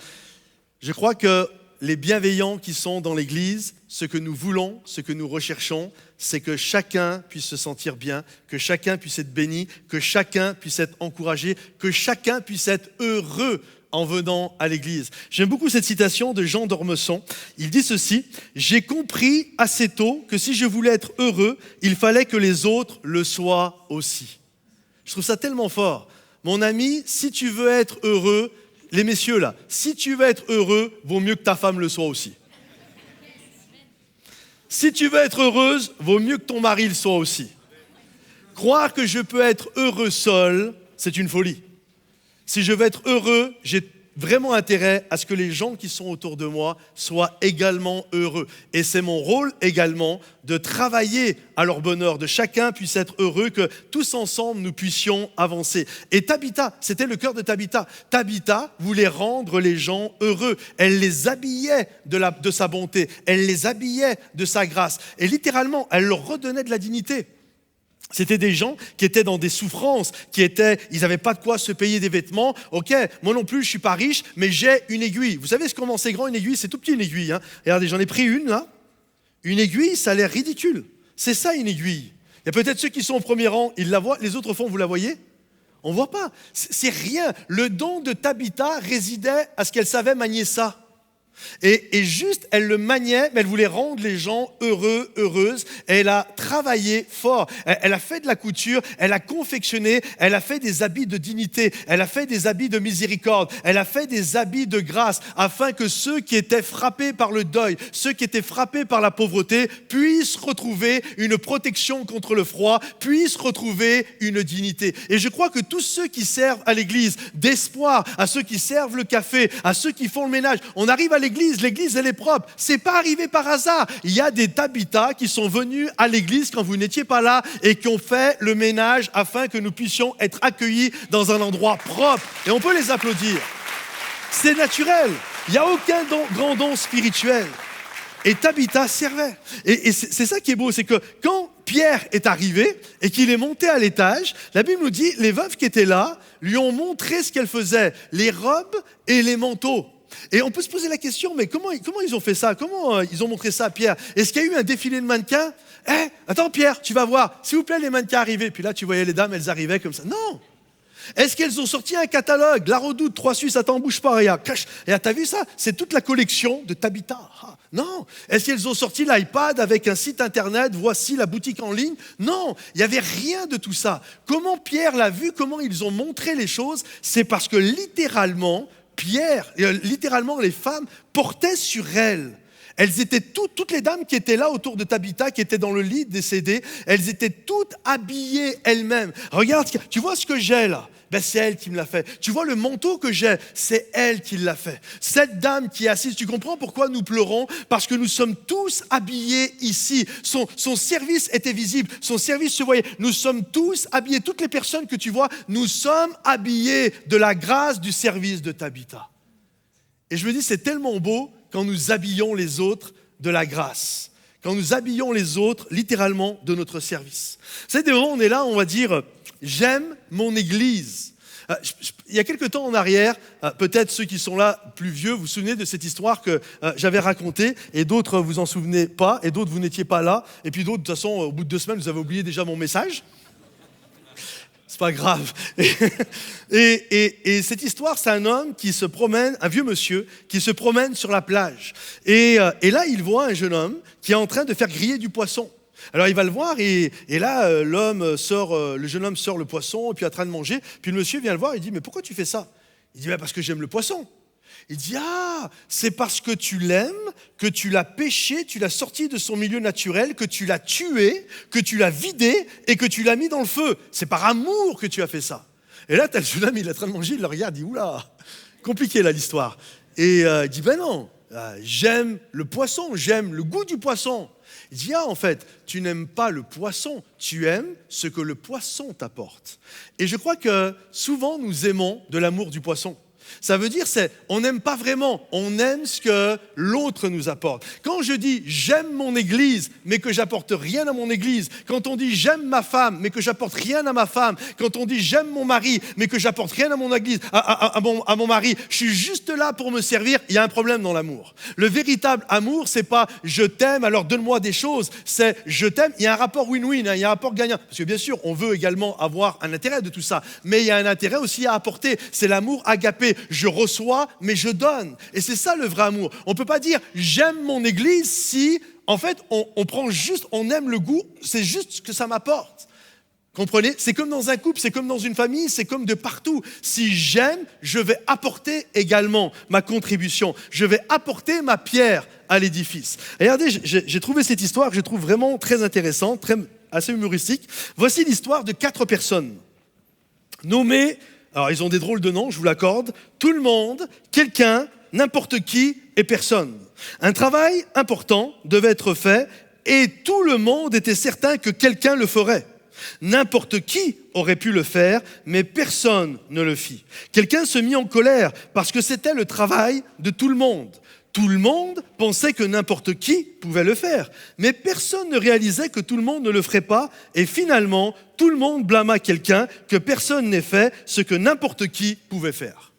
Je crois que les bienveillants qui sont dans l'Église, ce que nous voulons, ce que nous recherchons, c'est que chacun puisse se sentir bien, que chacun puisse être béni, que chacun puisse être encouragé, que chacun puisse être heureux en venant à l'Église. J'aime beaucoup cette citation de Jean d'Ormesson. Il dit ceci: « J'ai compris assez tôt que si je voulais être heureux, il fallait que les autres le soient aussi. » Je trouve ça tellement fort. Mon ami, si tu veux être heureux, les messieurs là, si tu veux être heureux, vaut mieux que ta femme le soit aussi. Si tu veux être heureuse, vaut mieux que ton mari le soit aussi. Croire que je peux être heureux seul, c'est une folie. Si je veux être heureux, j'ai vraiment intérêt à ce que les gens qui sont autour de moi soient également heureux. Et c'est mon rôle également de travailler à leur bonheur, de chacun puisse être heureux, que tous ensemble nous puissions avancer. Et Tabitha, c'était le cœur de Tabitha. Tabitha voulait rendre les gens heureux. Elle les habillait de sa bonté, elle les habillait de sa grâce. Et littéralement, elle leur redonnait de la dignité. C'était des gens qui étaient dans des souffrances, ils n'avaient pas de quoi se payer des vêtements. Ok, moi non plus, je ne suis pas riche, mais j'ai une aiguille. Vous savez comment c'est grand une aiguille? C'est tout petit une aiguille. Hein. Regardez, j'en ai pris une là. Une aiguille, ça a l'air ridicule. C'est ça une aiguille. Il y a peut-être ceux qui sont au premier rang, ils la voient. Les autres au fond, vous la voyez? On ne voit pas. C'est rien. Le don de Tabitha résidait à ce qu'elle savait manier ça. Et juste, elle le maniait, mais elle voulait rendre les gens heureux, heureuses. Et elle a travaillé fort. Elle a fait de la couture, elle a confectionné, elle a fait des habits de dignité, elle a fait des habits de miséricorde, elle a fait des habits de grâce, afin que ceux qui étaient frappés par le deuil, ceux qui étaient frappés par la pauvreté, puissent retrouver une protection contre le froid, puissent retrouver une dignité. Et je crois que tous ceux qui servent à l'église, d'espoir, à ceux qui servent le café, à ceux qui font le ménage, on arrive à l'église elle est propre. C'est pas arrivé par hasard. Il y a des Tabitha qui sont venus à l'église quand vous n'étiez pas là et qui ont fait le ménage afin que nous puissions être accueillis dans un endroit propre. Et on peut les applaudir. C'est naturel. Il n'y a aucun grand don spirituel. Et Tabitha servait. Et c'est ça qui est beau, c'est que quand Pierre est arrivé et qu'il est monté à l'étage, la Bible nous dit, les veuves qui étaient là lui ont montré ce qu'elles faisaient, les robes et les manteaux. Et on peut se poser la question, mais comment ils ont fait ça? Comment ils ont montré ça à Pierre? Est-ce qu'il y a eu un défilé de mannequins? Attends Pierre, tu vas voir, s'il vous plaît les mannequins arrivaient. Puis là tu voyais les dames, elles arrivaient comme ça. Non. Est-ce qu'elles ont sorti un catalogue? La Redoute, 3 Suisses, attends, bouge pas, regarde. Et t'as vu ça? C'est toute la collection de Tabitha. Non. Est-ce qu'elles ont sorti l'iPad avec un site internet? Voici la boutique en ligne. Non, il n'y avait rien de tout ça. Comment Pierre l'a vu? Comment ils ont montré les choses? C'est parce que littéralement, littéralement les femmes portaient sur elles. Elles étaient toutes les dames qui étaient là autour de Tabitha, qui étaient dans le lit décédées, elles étaient toutes habillées elles-mêmes. Regarde, tu vois ce que j'ai là? C'est elle qui me l'a fait. Tu vois le manteau que j'ai, c'est elle qui l'a fait. Cette dame qui est assise, tu comprends pourquoi nous pleurons? Parce que nous sommes tous habillés ici. Son service était visible, son service se voyait. Nous sommes tous habillés, toutes les personnes que tu vois, nous sommes habillés de la grâce du service de Tabitha. Et je me dis, c'est tellement beau quand nous habillons les autres de la grâce. Quand nous habillons les autres, littéralement, de notre service. Vous savez, des moments où on est là, on va dire, j'aime mon église. Il y a quelque temps en arrière, peut-être ceux qui sont là plus vieux, vous vous souvenez de cette histoire que j'avais racontée, et d'autres vous en souvenez pas, et d'autres vous n'étiez pas là, et puis d'autres, de toute façon, au bout de 2 semaines, vous avez oublié déjà mon message. C'est pas grave. Et cette histoire, c'est un homme qui se promène, un vieux monsieur, qui se promène sur la plage. Et là, il voit un jeune homme qui est en train de faire griller du poisson. Alors il va le voir et là, le jeune homme sort le poisson et puis est en train de manger. Puis le monsieur vient le voir et dit, mais pourquoi tu fais ça? Il dit, parce que j'aime le poisson. Il dit, c'est parce que tu l'aimes, que tu l'as pêché, tu l'as sorti de son milieu naturel, que tu l'as tué, que tu l'as vidé et que tu l'as mis dans le feu. C'est par amour que tu as fait ça. Et là, t'as le jeune homme, il est en train de manger, il le regarde, il dit, oula, compliqué là l'histoire. Et il dit, non, j'aime le poisson, j'aime le goût du poisson. Il dit, en fait, tu n'aimes pas le poisson, tu aimes ce que le poisson t'apporte. Et je crois que souvent, nous aimons de l'amour du poisson. Ça veut dire, on n'aime pas vraiment, on aime ce que l'autre nous apporte. Quand je dis j'aime mon église, mais que j'apporte rien à mon église, quand on dit j'aime ma femme, mais que j'apporte rien à ma femme, quand on dit j'aime mon mari, mais que j'apporte rien à mon église, à mon mari, je suis juste là pour me servir, il y a un problème dans l'amour. Le véritable amour, c'est pas je t'aime, alors donne-moi des choses, c'est je t'aime, il y a un rapport win-win, il y a un rapport gagnant. Parce que bien sûr, on veut également avoir un intérêt de tout ça, mais il y a un intérêt aussi à apporter, c'est l'amour agapé. Je reçois, mais je donne. Et c'est ça le vrai amour. On ne peut pas dire j'aime mon église si, en fait, on prend juste, on aime le goût, c'est juste ce que ça m'apporte. Comprenez? C'est comme dans un couple, c'est comme dans une famille, c'est comme de partout. Si j'aime, je vais apporter également ma contribution. Je vais apporter ma pierre à l'édifice. Et regardez, j'ai trouvé cette histoire que je trouve vraiment très intéressante, assez humoristique. Voici l'histoire de 4 personnes nommées. Alors, ils ont des drôles de noms, je vous l'accorde. Tout le monde, quelqu'un, n'importe qui et personne. Un travail important devait être fait et tout le monde était certain que quelqu'un le ferait. N'importe qui aurait pu le faire, mais personne ne le fit. Quelqu'un se mit en colère parce que c'était le travail de tout le monde. Tout le monde pensait que n'importe qui pouvait le faire, mais personne ne réalisait que tout le monde ne le ferait pas, et finalement, tout le monde blâma quelqu'un que personne n'ait fait ce que n'importe qui pouvait faire.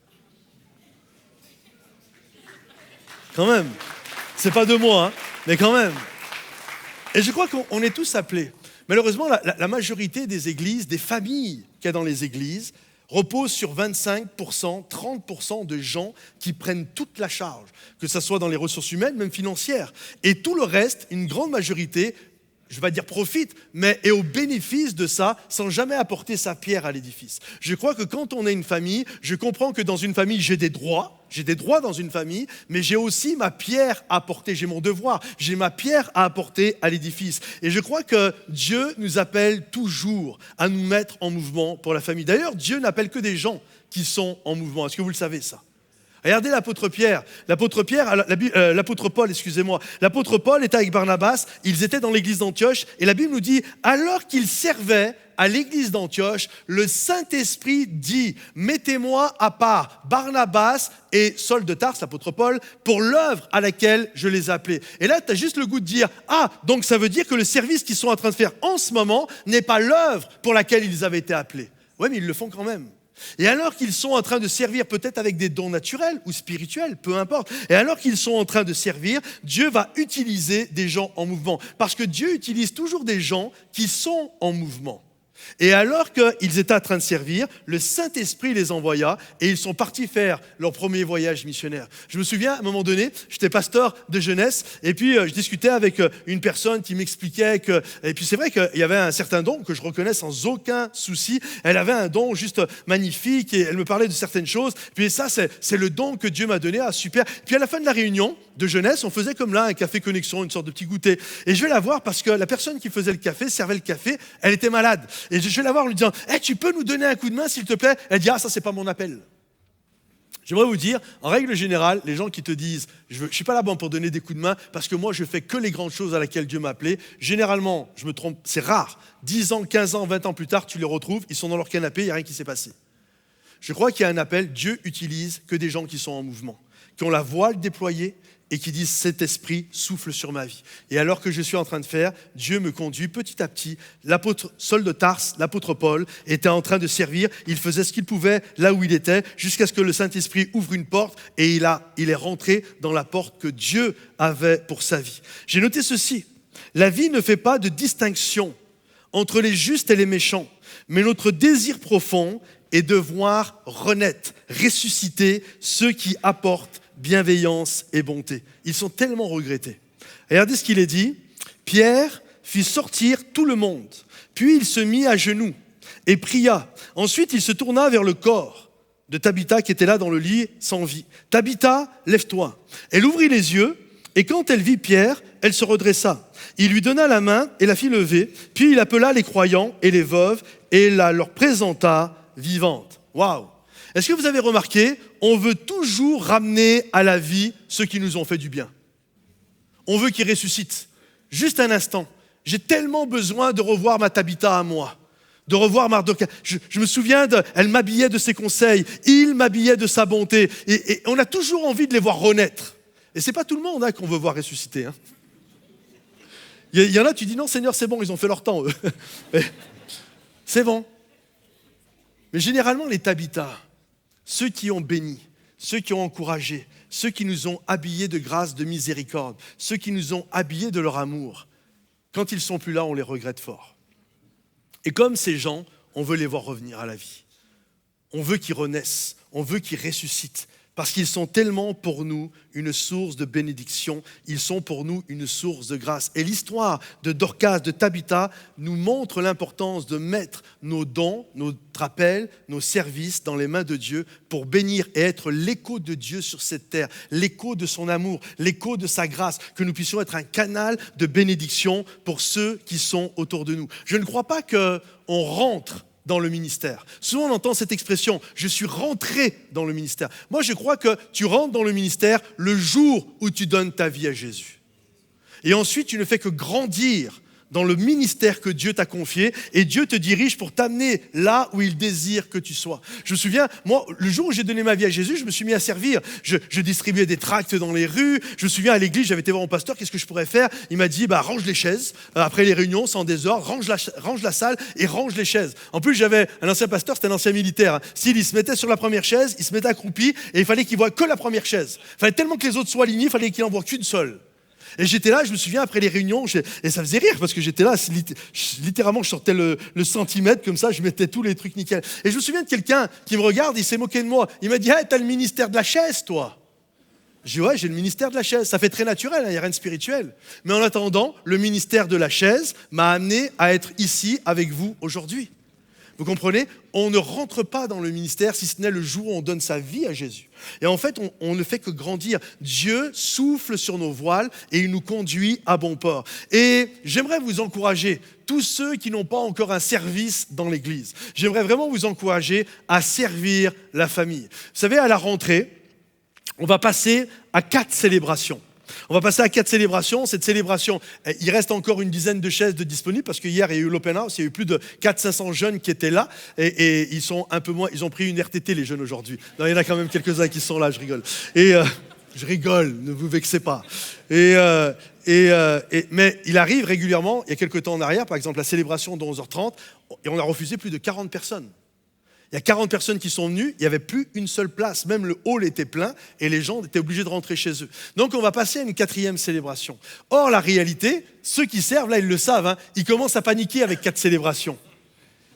Quand même, c'est pas de moi, hein, mais quand même. Et je crois qu'on est tous appelés. Malheureusement, la majorité des églises, des familles qu'il y a dans les églises, repose sur 25%, 30% de gens qui prennent toute la charge, que ce soit dans les ressources humaines, même financières. Et tout le reste, une grande majorité, je ne vais pas dire profite, mais est au bénéfice de ça sans jamais apporter sa pierre à l'édifice. Je crois que quand on est une famille, je comprends que dans une famille, j'ai des droits dans une famille, mais j'ai aussi ma pierre à apporter, j'ai mon devoir, j'ai ma pierre à apporter à l'édifice. Et je crois que Dieu nous appelle toujours à nous mettre en mouvement pour la famille. D'ailleurs, Dieu n'appelle que des gens qui sont en mouvement. Est-ce que vous le savez ça ? Regardez l'apôtre Paul était avec Barnabas, ils étaient dans l'église d'Antioche, et la Bible nous dit, alors qu'ils servaient à l'église d'Antioche, le Saint-Esprit dit, mettez-moi à part Barnabas et Saul de Tarse, l'apôtre Paul, pour l'œuvre à laquelle je les ai appelés. Et là, tu as juste le goût de dire, donc ça veut dire que le service qu'ils sont en train de faire en ce moment n'est pas l'œuvre pour laquelle ils avaient été appelés. Oui, mais ils le font quand même. Et alors qu'ils sont en train de servir peut-être avec des dons naturels ou spirituels, peu importe, et alors qu'ils sont en train de servir, Dieu va utiliser des gens en mouvement. Parce que Dieu utilise toujours des gens qui sont en mouvement. Et alors qu'ils étaient en train de servir, le Saint-Esprit les envoya et ils sont partis faire leur premier voyage missionnaire. Je me souviens, à un moment donné, j'étais pasteur de jeunesse et puis je discutais avec une personne qui m'expliquait que... Et puis c'est vrai qu'il y avait un certain don que je reconnais sans aucun souci. Elle avait un don juste magnifique et elle me parlait de certaines choses. Puis ça, c'est le don que Dieu m'a donné. Super. Puis à la fin de la réunion de jeunesse, on faisait comme là un café connexion, une sorte de petit goûter. Et je vais la voir parce que la personne qui faisait le café, servait le café, elle était malade. Et je vais la voir en lui disant « tu peux nous donner un coup de main s'il te plaît ?» Elle dit « ça c'est pas mon appel. » J'aimerais vous dire, en règle générale, les gens qui te disent « je suis pas là-bas pour donner des coups de main parce que moi je fais que les grandes choses à laquelle Dieu m'a appelé », généralement, je me trompe, c'est rare. 10 ans, 15 ans, 20 ans plus tard, tu les retrouves, ils sont dans leur canapé, il n'y a rien qui s'est passé. Je crois qu'il y a un appel, Dieu utilise que des gens qui sont en mouvement, qui ont la voile déployée, et qui disent « cet esprit souffle sur ma vie ». Et alors que je suis en train de faire, Dieu me conduit petit à petit. L'apôtre Saul de Tarse, l'apôtre Paul, était en train de servir. Il faisait ce qu'il pouvait là où il était, jusqu'à ce que le Saint-Esprit ouvre une porte et il est rentré dans la porte que Dieu avait pour sa vie. J'ai noté ceci, la vie ne fait pas de distinction entre les justes et les méchants, mais notre désir profond est de voir renaître, ressusciter ceux qui apportent bienveillance et bonté. Ils sont tellement regrettés. Regardez ce qu'il est dit. Pierre fit sortir tout le monde, puis il se mit à genoux et pria. Ensuite, il se tourna vers le corps de Tabitha qui était là dans le lit sans vie. Tabitha, lève-toi. Elle ouvrit les yeux et quand elle vit Pierre, elle se redressa. Il lui donna la main et la fit lever, puis il appela les croyants et les veuves et la leur présenta vivante. Waouh! Est-ce que vous avez remarqué, on veut toujours ramener à la vie ceux qui nous ont fait du bien. On veut qu'ils ressuscitent. Juste un instant, j'ai tellement besoin de revoir ma Tabitha à moi. de revoir Mardochai. Je me souviens, elle m'habillait de ses conseils, il m'habillait de sa bonté. Et on a toujours envie de les voir renaître. Et ce n'est pas tout le monde qu'on veut voir ressusciter. Hein. Il y en a, tu dis non Seigneur, c'est bon, ils ont fait leur temps, eux. C'est bon. Mais généralement, les Tabitha, ceux qui ont béni, ceux qui ont encouragé, ceux qui nous ont habillés de grâce, de miséricorde, ceux qui nous ont habillés de leur amour, quand ils ne sont plus là, on les regrette fort. Et comme ces gens, on veut les voir revenir à la vie. On veut qu'ils renaissent, on veut qu'ils ressuscitent, parce qu'ils sont tellement pour nous une source de bénédiction, ils sont pour nous une source de grâce. Et l'histoire de Dorcas, de Tabitha, nous montre l'importance de mettre nos dons, notre appel, nos services dans les mains de Dieu pour bénir et être l'écho de Dieu sur cette terre, l'écho de son amour, l'écho de sa grâce, que nous puissions être un canal de bénédiction pour ceux qui sont autour de nous. Je ne crois pas qu'on rentre dans le ministère. Souvent, on entend cette expression « je suis rentré dans le ministère ». Moi, je crois que tu rentres dans le ministère le jour où tu donnes ta vie à Jésus. Et ensuite, tu ne fais que grandir dans le ministère que Dieu t'a confié et Dieu te dirige pour t'amener là où il désire que tu sois. Je me souviens, moi, le jour où j'ai donné ma vie à Jésus, je me suis mis à servir. Je distribuais des tracts dans les rues. Je me souviens, à l'église, j'avais été voir mon pasteur, qu'est-ce que je pourrais faire? Il m'a dit, range les chaises. Après les réunions, c'est en désordre, range la salle et range les chaises. En plus, j'avais un ancien pasteur, c'était un ancien militaire. S'il se mettait sur la première chaise, il se mettait accroupi et il fallait qu'il voie que la première chaise. Il fallait tellement que les autres soient alignés, il fallait qu'il en voie qu'une seule. Et j'étais là, je me souviens, après les réunions, et ça faisait rire parce que j'étais là, littéralement, je sortais le centimètre comme ça, je mettais tous les trucs nickel. Et je me souviens de quelqu'un qui me regarde, il s'est moqué de moi. Il m'a dit, hey, t'as le ministère de la chaise, toi. J'ai dit, ouais, j'ai le ministère de la chaise. Ça fait très naturel, il n'y a rien de spirituel. Mais en attendant, le ministère de la chaise m'a amené à être ici avec vous aujourd'hui. Vous comprenez? On ne rentre pas dans le ministère si ce n'est le jour où on donne sa vie à Jésus. Et en fait, on ne fait que grandir. Dieu souffle sur nos voiles et il nous conduit à bon port. Et j'aimerais vous encourager, tous ceux qui n'ont pas encore un service dans l'église, j'aimerais vraiment vous encourager à servir la famille. Vous savez, à la rentrée, on va passer à 4 célébrations. On va passer à 4 célébrations. Cette célébration, il reste encore une dizaine de chaises de disponibles parce qu'hier, il y a eu l'open house, il y a eu plus de 400-500 jeunes qui étaient là et ils sont un peu moins, ils ont pris une RTT les jeunes aujourd'hui. Non, il y en a quand même quelques-uns qui sont là, je rigole. Je rigole, ne vous vexez pas. Mais il arrive régulièrement, il y a quelques temps en arrière, par exemple la célébration de 11h30, et on a refusé plus de 40 personnes. Il y a 40 personnes qui sont venues, il n'y avait plus une seule place, même le hall était plein et les gens étaient obligés de rentrer chez eux. Donc on va passer à une 4e célébration. Or la réalité, ceux qui servent, là ils le savent, ils commencent à paniquer avec 4 célébrations.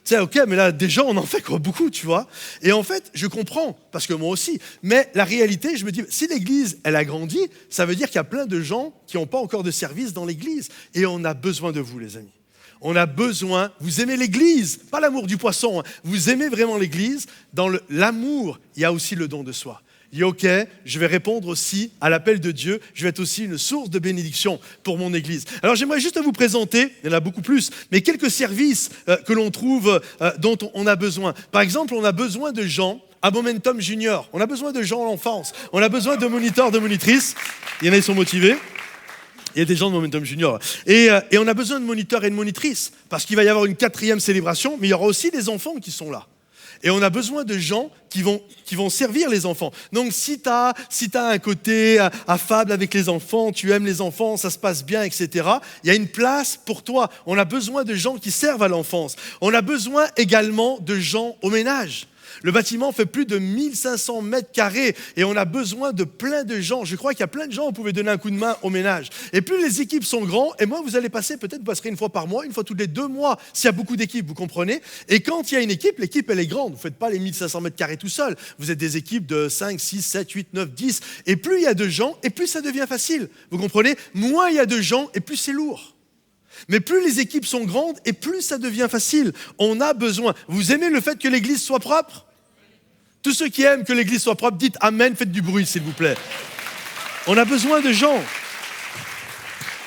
Tu sais, ok, mais là déjà on en fait quoi, beaucoup, tu vois. Et en fait, je comprends, parce que moi aussi, mais la réalité, je me dis, si l'église, elle a grandi, ça veut dire qu'il y a plein de gens qui n'ont pas encore de service dans l'église. Et on a besoin de vous, les amis. On a besoin, vous aimez l'église, pas l'amour du poisson, vous aimez vraiment l'église, dans l'amour, il y a aussi le don de soi. Il dit ok, je vais répondre aussi à l'appel de Dieu, je vais être aussi une source de bénédiction pour mon église. Alors j'aimerais juste vous présenter, il y en a beaucoup plus, mais quelques services que l'on trouve, dont on a besoin. Par exemple, on a besoin de gens à Momentum Junior, on a besoin de gens à l'enfance, on a besoin de moniteurs, de monitrices, il y en a qui sont motivés. Il y a des gens de Momentum Junior. Et on a besoin de moniteurs et de monitrices, parce qu'il va y avoir une 4e célébration, mais il y aura aussi des enfants qui sont là. Et on a besoin de gens qui vont servir les enfants. Donc si tu as un côté affable avec les enfants, tu aimes les enfants, ça se passe bien, etc., il y a une place pour toi. On a besoin de gens qui servent à l'enfance. On a besoin également de gens au ménage. Le bâtiment fait plus de 1500 mètres carrés et on a besoin de plein de gens. Je crois qu'il y a plein de gens où vous pouvez donner un coup de main au ménage. Et plus les équipes sont grandes, et moi vous allez passer, peut-être vous passerez une fois par mois, une fois tous les 2 mois, s'il y a beaucoup d'équipes, vous comprenez. Et quand il y a une équipe, l'équipe elle est grande. Vous ne faites pas les 1500 mètres carrés tout seul. Vous êtes des équipes de 5, 6, 7, 8, 9, 10. Et plus il y a de gens, et plus ça devient facile. Vous comprenez. Moins il y a de gens, et plus c'est lourd. Mais plus les équipes sont grandes, et plus ça devient facile. On a besoin. Vous aimez le fait que l'église soit propre ? Tous ceux qui aiment que l'église soit propre, dites amen, faites du bruit s'il vous plaît. On a besoin de gens.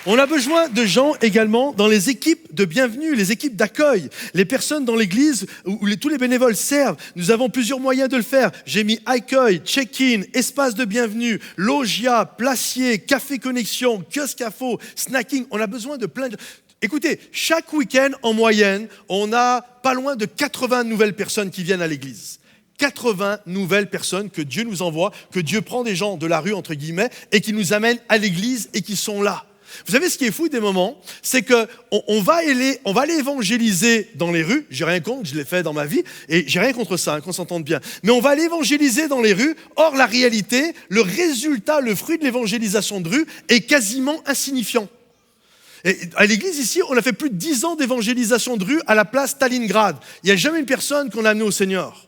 On a besoin de gens également dans les équipes de bienvenue, les équipes d'accueil. Les personnes dans l'église où tous les bénévoles servent, nous avons plusieurs moyens de le faire. J'ai mis accueil, check-in, espace de bienvenue, logia, placier, café connexion, kiosque info, snacking. On a besoin de plein de... Écoutez, chaque week-end, en moyenne, on a pas loin de 80 nouvelles personnes qui viennent à l'église. 80 nouvelles personnes que Dieu nous envoie, que Dieu prend des gens de la rue, entre guillemets, et qui nous amène à l'église et qui sont là. Vous savez ce qui est fou des moments, c'est qu'on va aller évangéliser dans les rues. J'ai rien contre, je l'ai fait dans ma vie, et j'ai rien contre ça, qu'on s'entende bien. Mais on va aller évangéliser dans les rues. Or, la réalité, le résultat, le fruit de l'évangélisation de rue est quasiment insignifiant. Et à l'église ici, on a fait plus de 10 ans d'évangélisation de rue à la place Stalingrad. Il n'y a jamais une personne qu'on a amenée au Seigneur.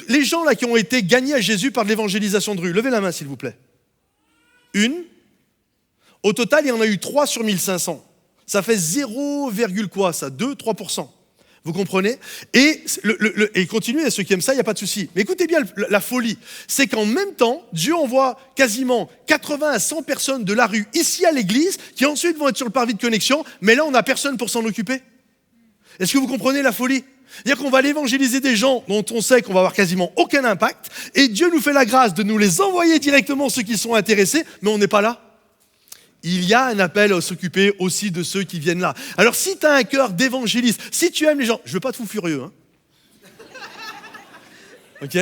Les gens là qui ont été gagnés à Jésus par de l'évangélisation de rue, levez la main s'il vous plaît. Une. Au total, il y en a eu 3 sur 1500. Ça fait 0, quoi ça, 2-3%. Vous comprenez? Et continuez, à ceux qui aiment ça, il n'y a pas de souci. Mais écoutez bien la folie. C'est qu'en même temps, Dieu envoie quasiment 80 à 100 personnes de la rue ici à l'église qui ensuite vont être sur le parvis de connexion, mais là, on n'a personne pour s'en occuper. Est-ce que vous comprenez la folie? C'est-à-dire qu'on va aller évangéliser des gens dont on sait qu'on va avoir quasiment aucun impact, et Dieu nous fait la grâce de nous les envoyer directement ceux qui sont intéressés, mais on n'est pas là. Il y a un appel à s'occuper aussi de ceux qui viennent là. Alors si tu as un cœur d'évangéliste, si tu aimes les gens, je ne veux pas te foutre furieux, hein. Ok?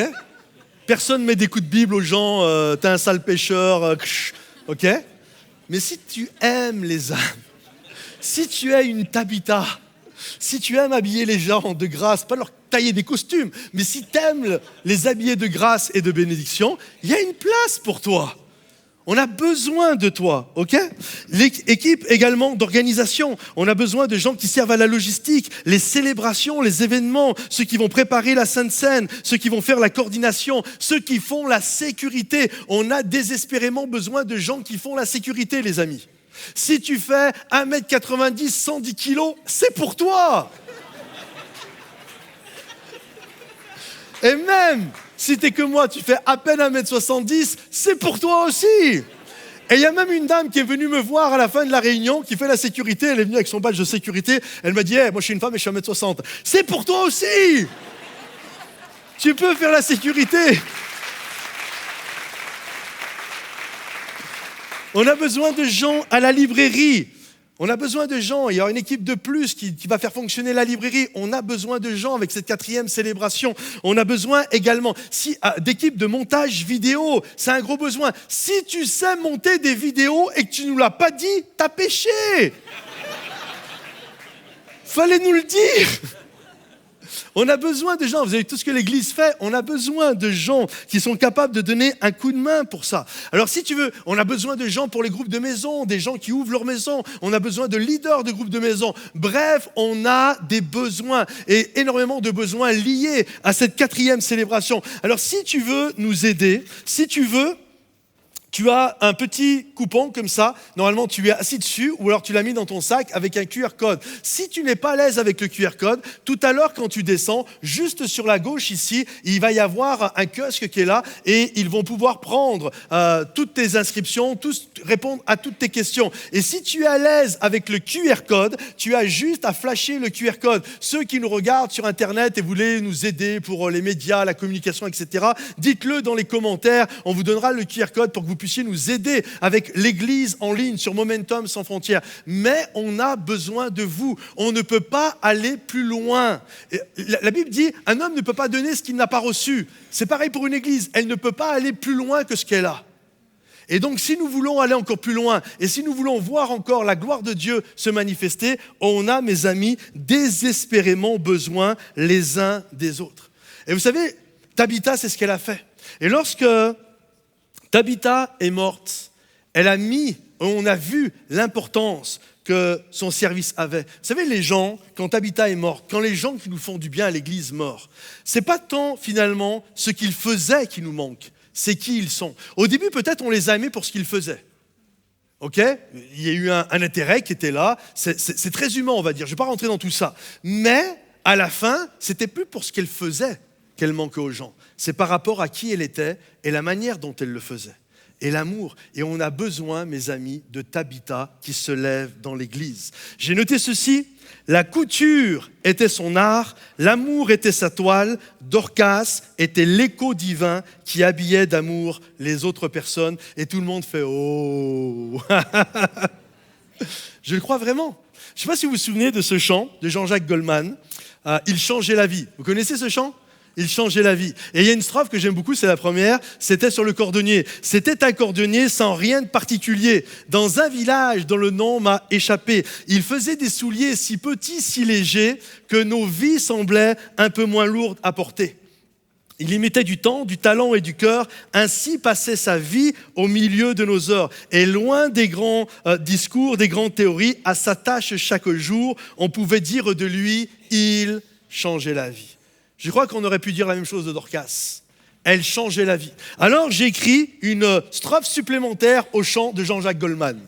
Personne ne met des coups de Bible aux gens, t'es un sale pécheur, ok? Mais si tu aimes les âmes, si tu es une Tabitha, si tu aimes habiller les gens de grâce, pas leur tailler des costumes, mais si tu aimes les habiller de grâce et de bénédiction, il y a une place pour toi. On a besoin de toi, ok? L'équipe également d'organisation. On a besoin de gens qui servent à la logistique, les célébrations, les événements, ceux qui vont préparer la Sainte Seine, ceux qui vont faire la coordination, ceux qui font la sécurité. On a désespérément besoin de gens qui font la sécurité, les amis. Si tu fais 1m90, 110 kilos, c'est pour toi. Et même si t'es que moi, tu fais à peine 1m70, c'est pour toi aussi. Et il y a même une dame qui est venue me voir à la fin de la réunion, qui fait la sécurité, elle est venue avec son badge de sécurité, elle m'a dit hey, moi je suis une femme et je suis 1m60. C'est pour toi aussi. Tu peux faire la sécurité. On a besoin de gens à la librairie. On a besoin de gens, il y aura une équipe de plus qui va faire fonctionner la librairie. On a besoin de gens avec cette 4e célébration. On a besoin également d'équipes de montage vidéo, c'est un gros besoin. Si tu sais monter des vidéos et que tu ne nous l'as pas dit, t'as péché. Fallait nous le dire. On a besoin de gens, vous avez vu tout ce que l'Église fait, on a besoin de gens qui sont capables de donner un coup de main pour ça. Alors si tu veux, on a besoin de gens pour les groupes de maison, des gens qui ouvrent leur maison, on a besoin de leaders de groupes de maison. Bref, on a des besoins et énormément de besoins liés à cette 4e célébration. Alors si tu veux nous aider, si tu veux, tu as un petit coupon comme ça, normalement tu es assis dessus ou alors tu l'as mis dans ton sac avec un QR code. Si tu n'es pas à l'aise avec le QR code, tout à l'heure quand tu descends, juste sur la gauche ici, il va y avoir un kiosque qui est là et ils vont pouvoir prendre toutes tes inscriptions, répondre à toutes tes questions. Et si tu es à l'aise avec le QR code, tu as juste à flasher le QR code. Ceux qui nous regardent sur Internet et voulaient nous aider pour les médias, la communication, etc., dites-le dans les commentaires, on vous donnera le QR code pour que vous puissiez nous aider avec l'église en ligne sur Momentum sans frontières. Mais on a besoin de vous. On ne peut pas aller plus loin. La Bible dit, un homme ne peut pas donner ce qu'il n'a pas reçu. C'est pareil pour une église. Elle ne peut pas aller plus loin que ce qu'elle a. Et donc, si nous voulons aller encore plus loin et si nous voulons voir encore la gloire de Dieu se manifester, on a, mes amis, désespérément besoin les uns des autres. Et vous savez, Tabitha, c'est ce qu'elle a fait. Et lorsque Tabitha est morte, on a vu l'importance que son service avait. Vous savez, les gens, quand Tabitha est morte, quand les gens qui nous font du bien à l'église meurent, c'est pas tant finalement ce qu'ils faisaient qui nous manque, c'est qui ils sont. Au début, peut-être on les a aimés pour ce qu'ils faisaient. Ok ? Il y a eu un intérêt qui était là, c'est très humain on va dire, je ne vais pas rentrer dans tout ça. Mais à la fin, c'était plus pour ce qu'elle faisait qu'elle manquait aux gens. C'est par rapport à qui elle était et la manière dont elle le faisait. Et l'amour. Et on a besoin, mes amis, de Tabitha qui se lève dans l'église. J'ai noté ceci, la couture était son art, l'amour était sa toile, Dorcas était l'écho divin qui habillait d'amour les autres personnes. Et tout le monde fait « Oh !» Je le crois vraiment. Je ne sais pas si vous vous souvenez de ce chant de Jean-Jacques Goldman, « Il changeait la vie ». Vous connaissez ce chant ? Il changeait la vie. Et il y a une strophe que j'aime beaucoup, c'est la première, c'était sur le cordonnier. C'était un cordonnier sans rien de particulier, dans un village dont le nom m'a échappé. Il faisait des souliers si petits, si légers, que nos vies semblaient un peu moins lourdes à porter. Il y mettait du temps, du talent et du cœur, ainsi passait sa vie au milieu de nos heures. Et loin des grands discours, des grandes théories, à sa tâche chaque jour, on pouvait dire de lui, il changeait la vie. Je crois qu'on aurait pu dire la même chose de Dorcas. Elle changeait la vie. Alors j'ai écrit une strophe supplémentaire au chant de Jean-Jacques Goldman.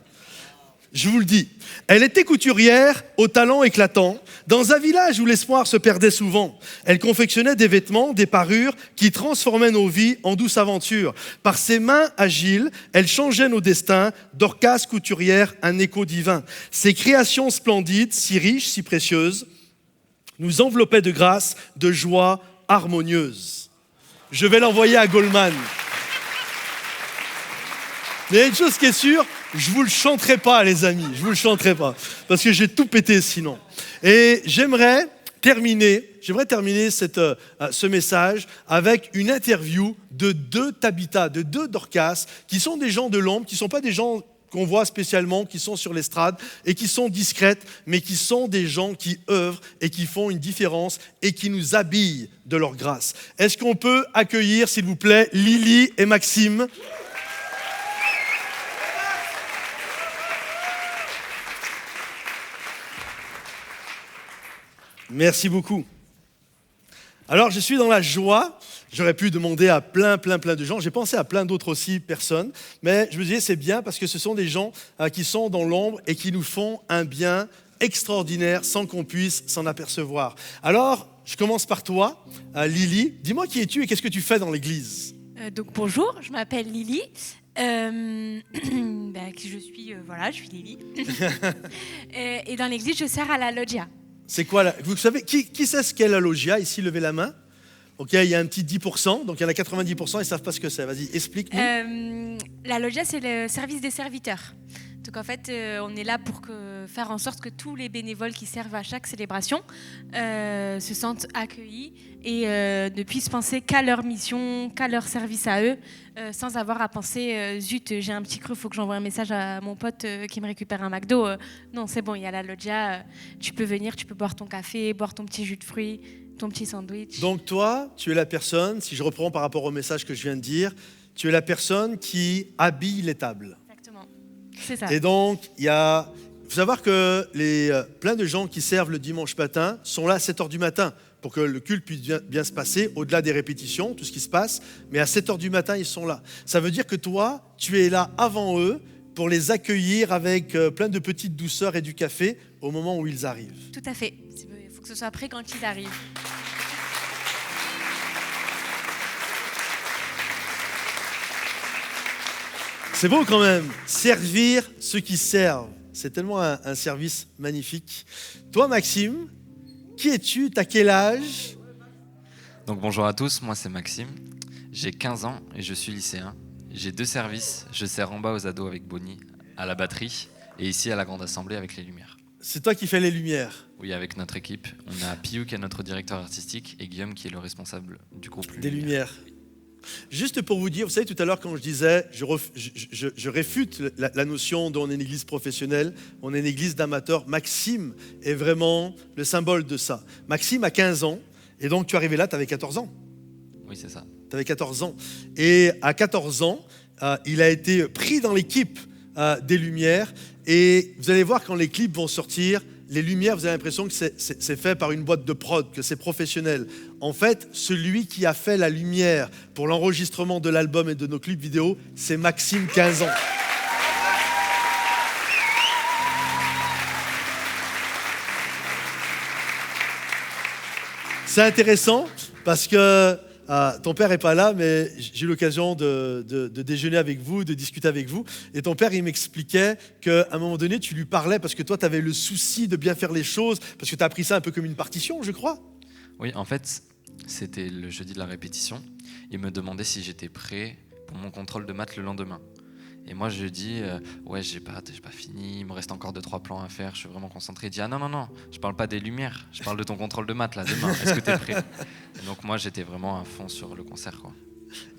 Je vous le dis. Elle était couturière au talent éclatant, dans un village où l'espoir se perdait souvent. Elle confectionnait des vêtements, des parures qui transformaient nos vies en douce aventure. Par ses mains agiles, elle changeait nos destins. Dorcas couturière, un écho divin. Ses créations splendides, si riches, si précieuses, nous enveloppaient de grâce, de joie harmonieuse. Je vais l'envoyer à Goldman. Mais il y a une chose qui est sûre, je ne vous le chanterai pas, les amis, je ne vous le chanterai pas, parce que j'ai tout pété sinon. Et j'aimerais terminer ce message avec une interview de 2 Tabitha, de 2 Dorcas, qui sont des gens de l'ombre, qui ne sont pas des gens qu'on voit spécialement, qui sont sur l'estrade et qui sont discrètes, mais qui sont des gens qui œuvrent et qui font une différence et qui nous habillent de leur grâce. Est-ce qu'on peut accueillir, s'il vous plaît, Lily et Maxime ? Merci beaucoup. Alors, je suis dans la joie. J'aurais pu demander à plein de gens. J'ai pensé à plein d'autres aussi personnes. Mais je me disais, c'est bien parce que ce sont des gens qui sont dans l'ombre et qui nous font un bien extraordinaire sans qu'on puisse s'en apercevoir. Alors, je commence par toi, Lily. Dis-moi qui es-tu et qu'est-ce que tu fais dans l'église ? Donc bonjour, je m'appelle Lily. Je suis Lily. Et dans l'église, je sers à la loggia. C'est quoi vous savez, qui sait ce qu'est la loggia? Ici, levez la main. Ok, il y a un petit 10%, donc il y en a 90%, ils ne savent pas ce que c'est. Vas-y, explique-nous. La loggia, c'est le service des serviteurs. Donc en fait, on est là pour faire en sorte que tous les bénévoles qui servent à chaque célébration se sentent accueillis et ne puissent penser qu'à leur mission, qu'à leur service à eux, sans avoir à penser zut, j'ai un petit creux, il faut que j'envoie un message à mon pote qui me récupère un McDo. Non, c'est bon, il y a la loggia, tu peux venir, tu peux boire ton café, boire ton petit jus de fruits, ton petit sandwich. Donc toi, tu es la personne, si je reprends par rapport au message que je viens de dire, tu es la personne qui habille les tables. Exactement, c'est ça. Et donc, il faut savoir que plein de gens qui servent le dimanche matin sont là à 7h du matin pour que le culte puisse bien se passer, au-delà des répétitions, tout ce qui se passe. Mais à 7h du matin, ils sont là. Ça veut dire que toi, tu es là avant eux pour les accueillir avec plein de petites douceurs et du café au moment où ils arrivent. Tout à fait. Il faut que ce soit prêt quand ils arrivent. C'est beau quand même, servir ceux qui servent. C'est tellement un service magnifique. Toi, Maxime, qui es-tu? T'as quel âge? Donc bonjour à tous, moi c'est Maxime. J'ai 15 ans et je suis lycéen. J'ai 2 services. Je sers en bas aux ados avec Bonnie, à la batterie, et ici à la grande assemblée avec les lumières. C'est toi qui fais les lumières? Oui, avec notre équipe. On a Piou qui est notre directeur artistique et Guillaume qui est le responsable du groupe des lumières. Juste pour vous dire, vous savez tout à l'heure quand je disais, je réfute la notion d'on est une église professionnelle, on est une église d'amateurs. Maxime est vraiment le symbole de ça. Maxime a 15 ans et donc tu es arrivé là, tu avais 14 ans. Oui, c'est ça. Tu avais 14 ans. Et à 14 ans, il a été pris dans l'équipe des Lumières. Et vous allez voir quand les clips vont sortir, les Lumières, vous avez l'impression que c'est fait par une boîte de prod, que c'est professionnel. En fait, celui qui a fait la lumière pour l'enregistrement de l'album et de nos clips vidéo, c'est Maxime, 15 ans. C'est intéressant parce que ton père n'est pas là, mais j'ai eu l'occasion de déjeuner avec vous, de discuter avec vous. Et ton père, il m'expliquait qu'à un moment donné, tu lui parlais parce que toi, tu avais le souci de bien faire les choses, parce que tu as appris ça un peu comme une partition, je crois. Oui, en fait, c'était le jeudi de la répétition. Il me demandait si j'étais prêt pour mon contrôle de maths le lendemain. Et moi, je dis, ouais, j'ai pas fini, il me reste encore 2-3 plans à faire, je suis vraiment concentré. Il dit, ah non, je parle pas des lumières, je parle de ton contrôle de maths, là, demain, est-ce que t'es prêt? Et donc moi, j'étais vraiment à fond sur le concert, quoi.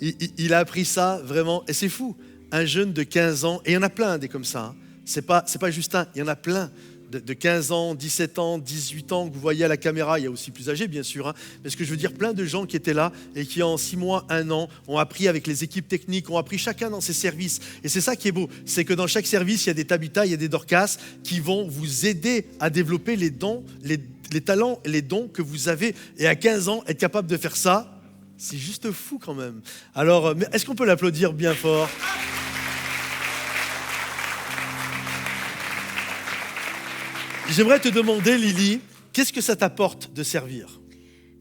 Il a appris ça, vraiment, et c'est fou. Un jeune de 15 ans, et il y en a plein des comme ça, hein. C'est pas juste un, il y en a plein. De 15 ans, 17 ans, 18 ans que vous voyez à la caméra, il y a aussi plus âgés bien sûr, hein, mais ce que je veux dire, plein de gens qui étaient là et qui en 6 mois, 1 an, ont appris avec les équipes techniques, ont appris chacun dans ses services. Et c'est ça qui est beau, c'est que dans chaque service, il y a des Tabitha, il y a des Dorcas qui vont vous aider à développer les dons, les talents, les dons que vous avez. Et à 15 ans, être capable de faire ça, c'est juste fou quand même. Alors, est-ce qu'on peut l'applaudir bien fort ? J'aimerais te demander, Lily, qu'est-ce que ça t'apporte de servir ?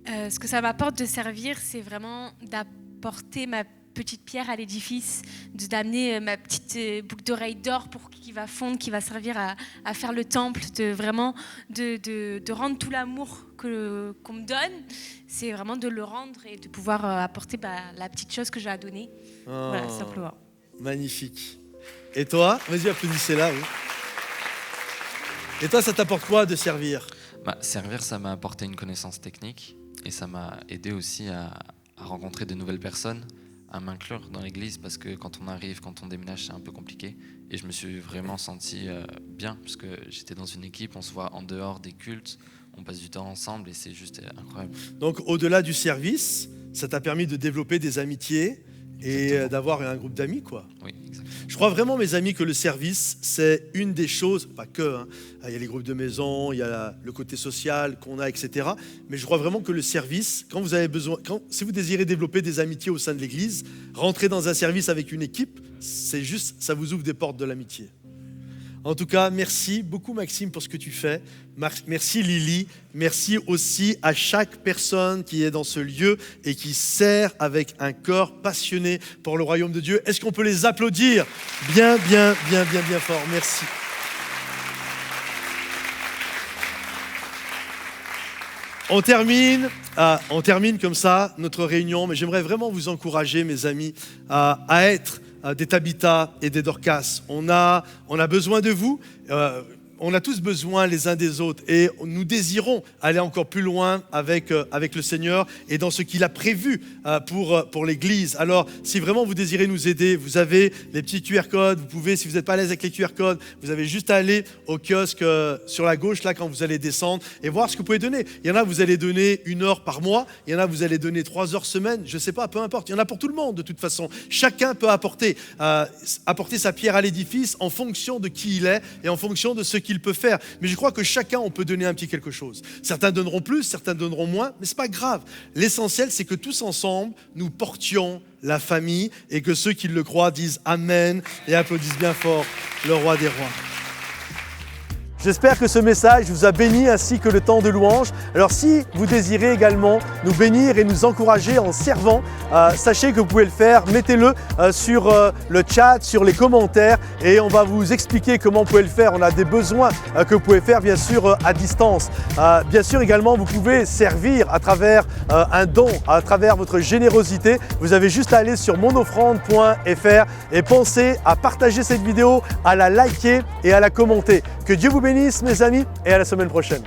Ce que ça m'apporte de servir, c'est vraiment d'apporter ma petite pierre à l'édifice, d'amener ma petite boucle d'oreille d'or qui va fondre, qui va servir à faire le temple, de rendre tout l'amour qu'on me donne. C'est vraiment de le rendre et de pouvoir apporter la petite chose que j'ai à donner. Voilà, simplement. Magnifique. Et toi ? Vas-y, applaudissez-la, oui. Et toi, ça t'apporte quoi de servir ? Servir, ça m'a apporté une connaissance technique et ça m'a aidé aussi à rencontrer de nouvelles personnes, à m'inclure dans l'église parce que quand on arrive, quand on déménage, c'est un peu compliqué. Et je me suis vraiment senti bien parce que j'étais dans une équipe, on se voit en dehors des cultes, on passe du temps ensemble et c'est juste incroyable. Donc au-delà du service, ça t'a permis de développer des amitiés et d'avoir un groupe d'amis, quoi. Oui, exactement. Je crois vraiment, mes amis, que le service, c'est une des choses, pas que, hein. Il y a les groupes de maison, il y a le côté social qu'on a, etc. Mais je crois vraiment que le service, quand vous avez besoin, si vous désirez développer des amitiés au sein de l'église, rentrer dans un service avec une équipe, c'est juste, ça vous ouvre des portes de l'amitié. En tout cas, merci beaucoup Maxime pour ce que tu fais. Merci Lily. Merci aussi à chaque personne qui est dans ce lieu et qui sert avec un cœur passionné pour le royaume de Dieu. Est-ce qu'on peut les applaudir bien fort? Merci. On termine comme ça notre réunion, mais j'aimerais vraiment vous encourager, mes amis, à être des Tabitha et des Dorcas. On a besoin de vous. On a tous besoin les uns des autres et nous désirons aller encore plus loin avec le Seigneur et dans ce qu'il a prévu pour l'Église. Alors, si vraiment vous désirez nous aider, vous avez les petits QR codes. Vous pouvez, si vous n'êtes pas à l'aise avec les QR codes, vous avez juste à aller au kiosque sur la gauche, là, quand vous allez descendre et voir ce que vous pouvez donner. Il y en a, vous allez donner 1 heure par mois. Il y en a, vous allez donner 3 heures semaine. Je ne sais pas, peu importe. Il y en a pour tout le monde, de toute façon. Chacun peut apporter sa pierre à l'édifice en fonction de qui il est et en fonction de ce qu'il peut faire. Mais je crois que chacun, on peut donner un petit quelque chose. Certains donneront plus, certains donneront moins, mais ce n'est pas grave. L'essentiel, c'est que tous ensemble, nous portions la famille et que ceux qui le croient disent Amen et applaudissent bien fort le roi des rois. J'espère que ce message vous a béni ainsi que le temps de louange. Alors si vous désirez également nous bénir et nous encourager en servant, sachez que vous pouvez le faire. Mettez-le sur le chat, sur les commentaires et on va vous expliquer comment vous pouvez le faire. On a des besoins que vous pouvez faire bien sûr à distance. Bien sûr également vous pouvez servir à travers un don, à travers votre générosité. Vous avez juste à aller sur monofrande.fr et pensez à partager cette vidéo, à la liker et à la commenter. Que Dieu vous bénisse mes amis et à la semaine prochaine.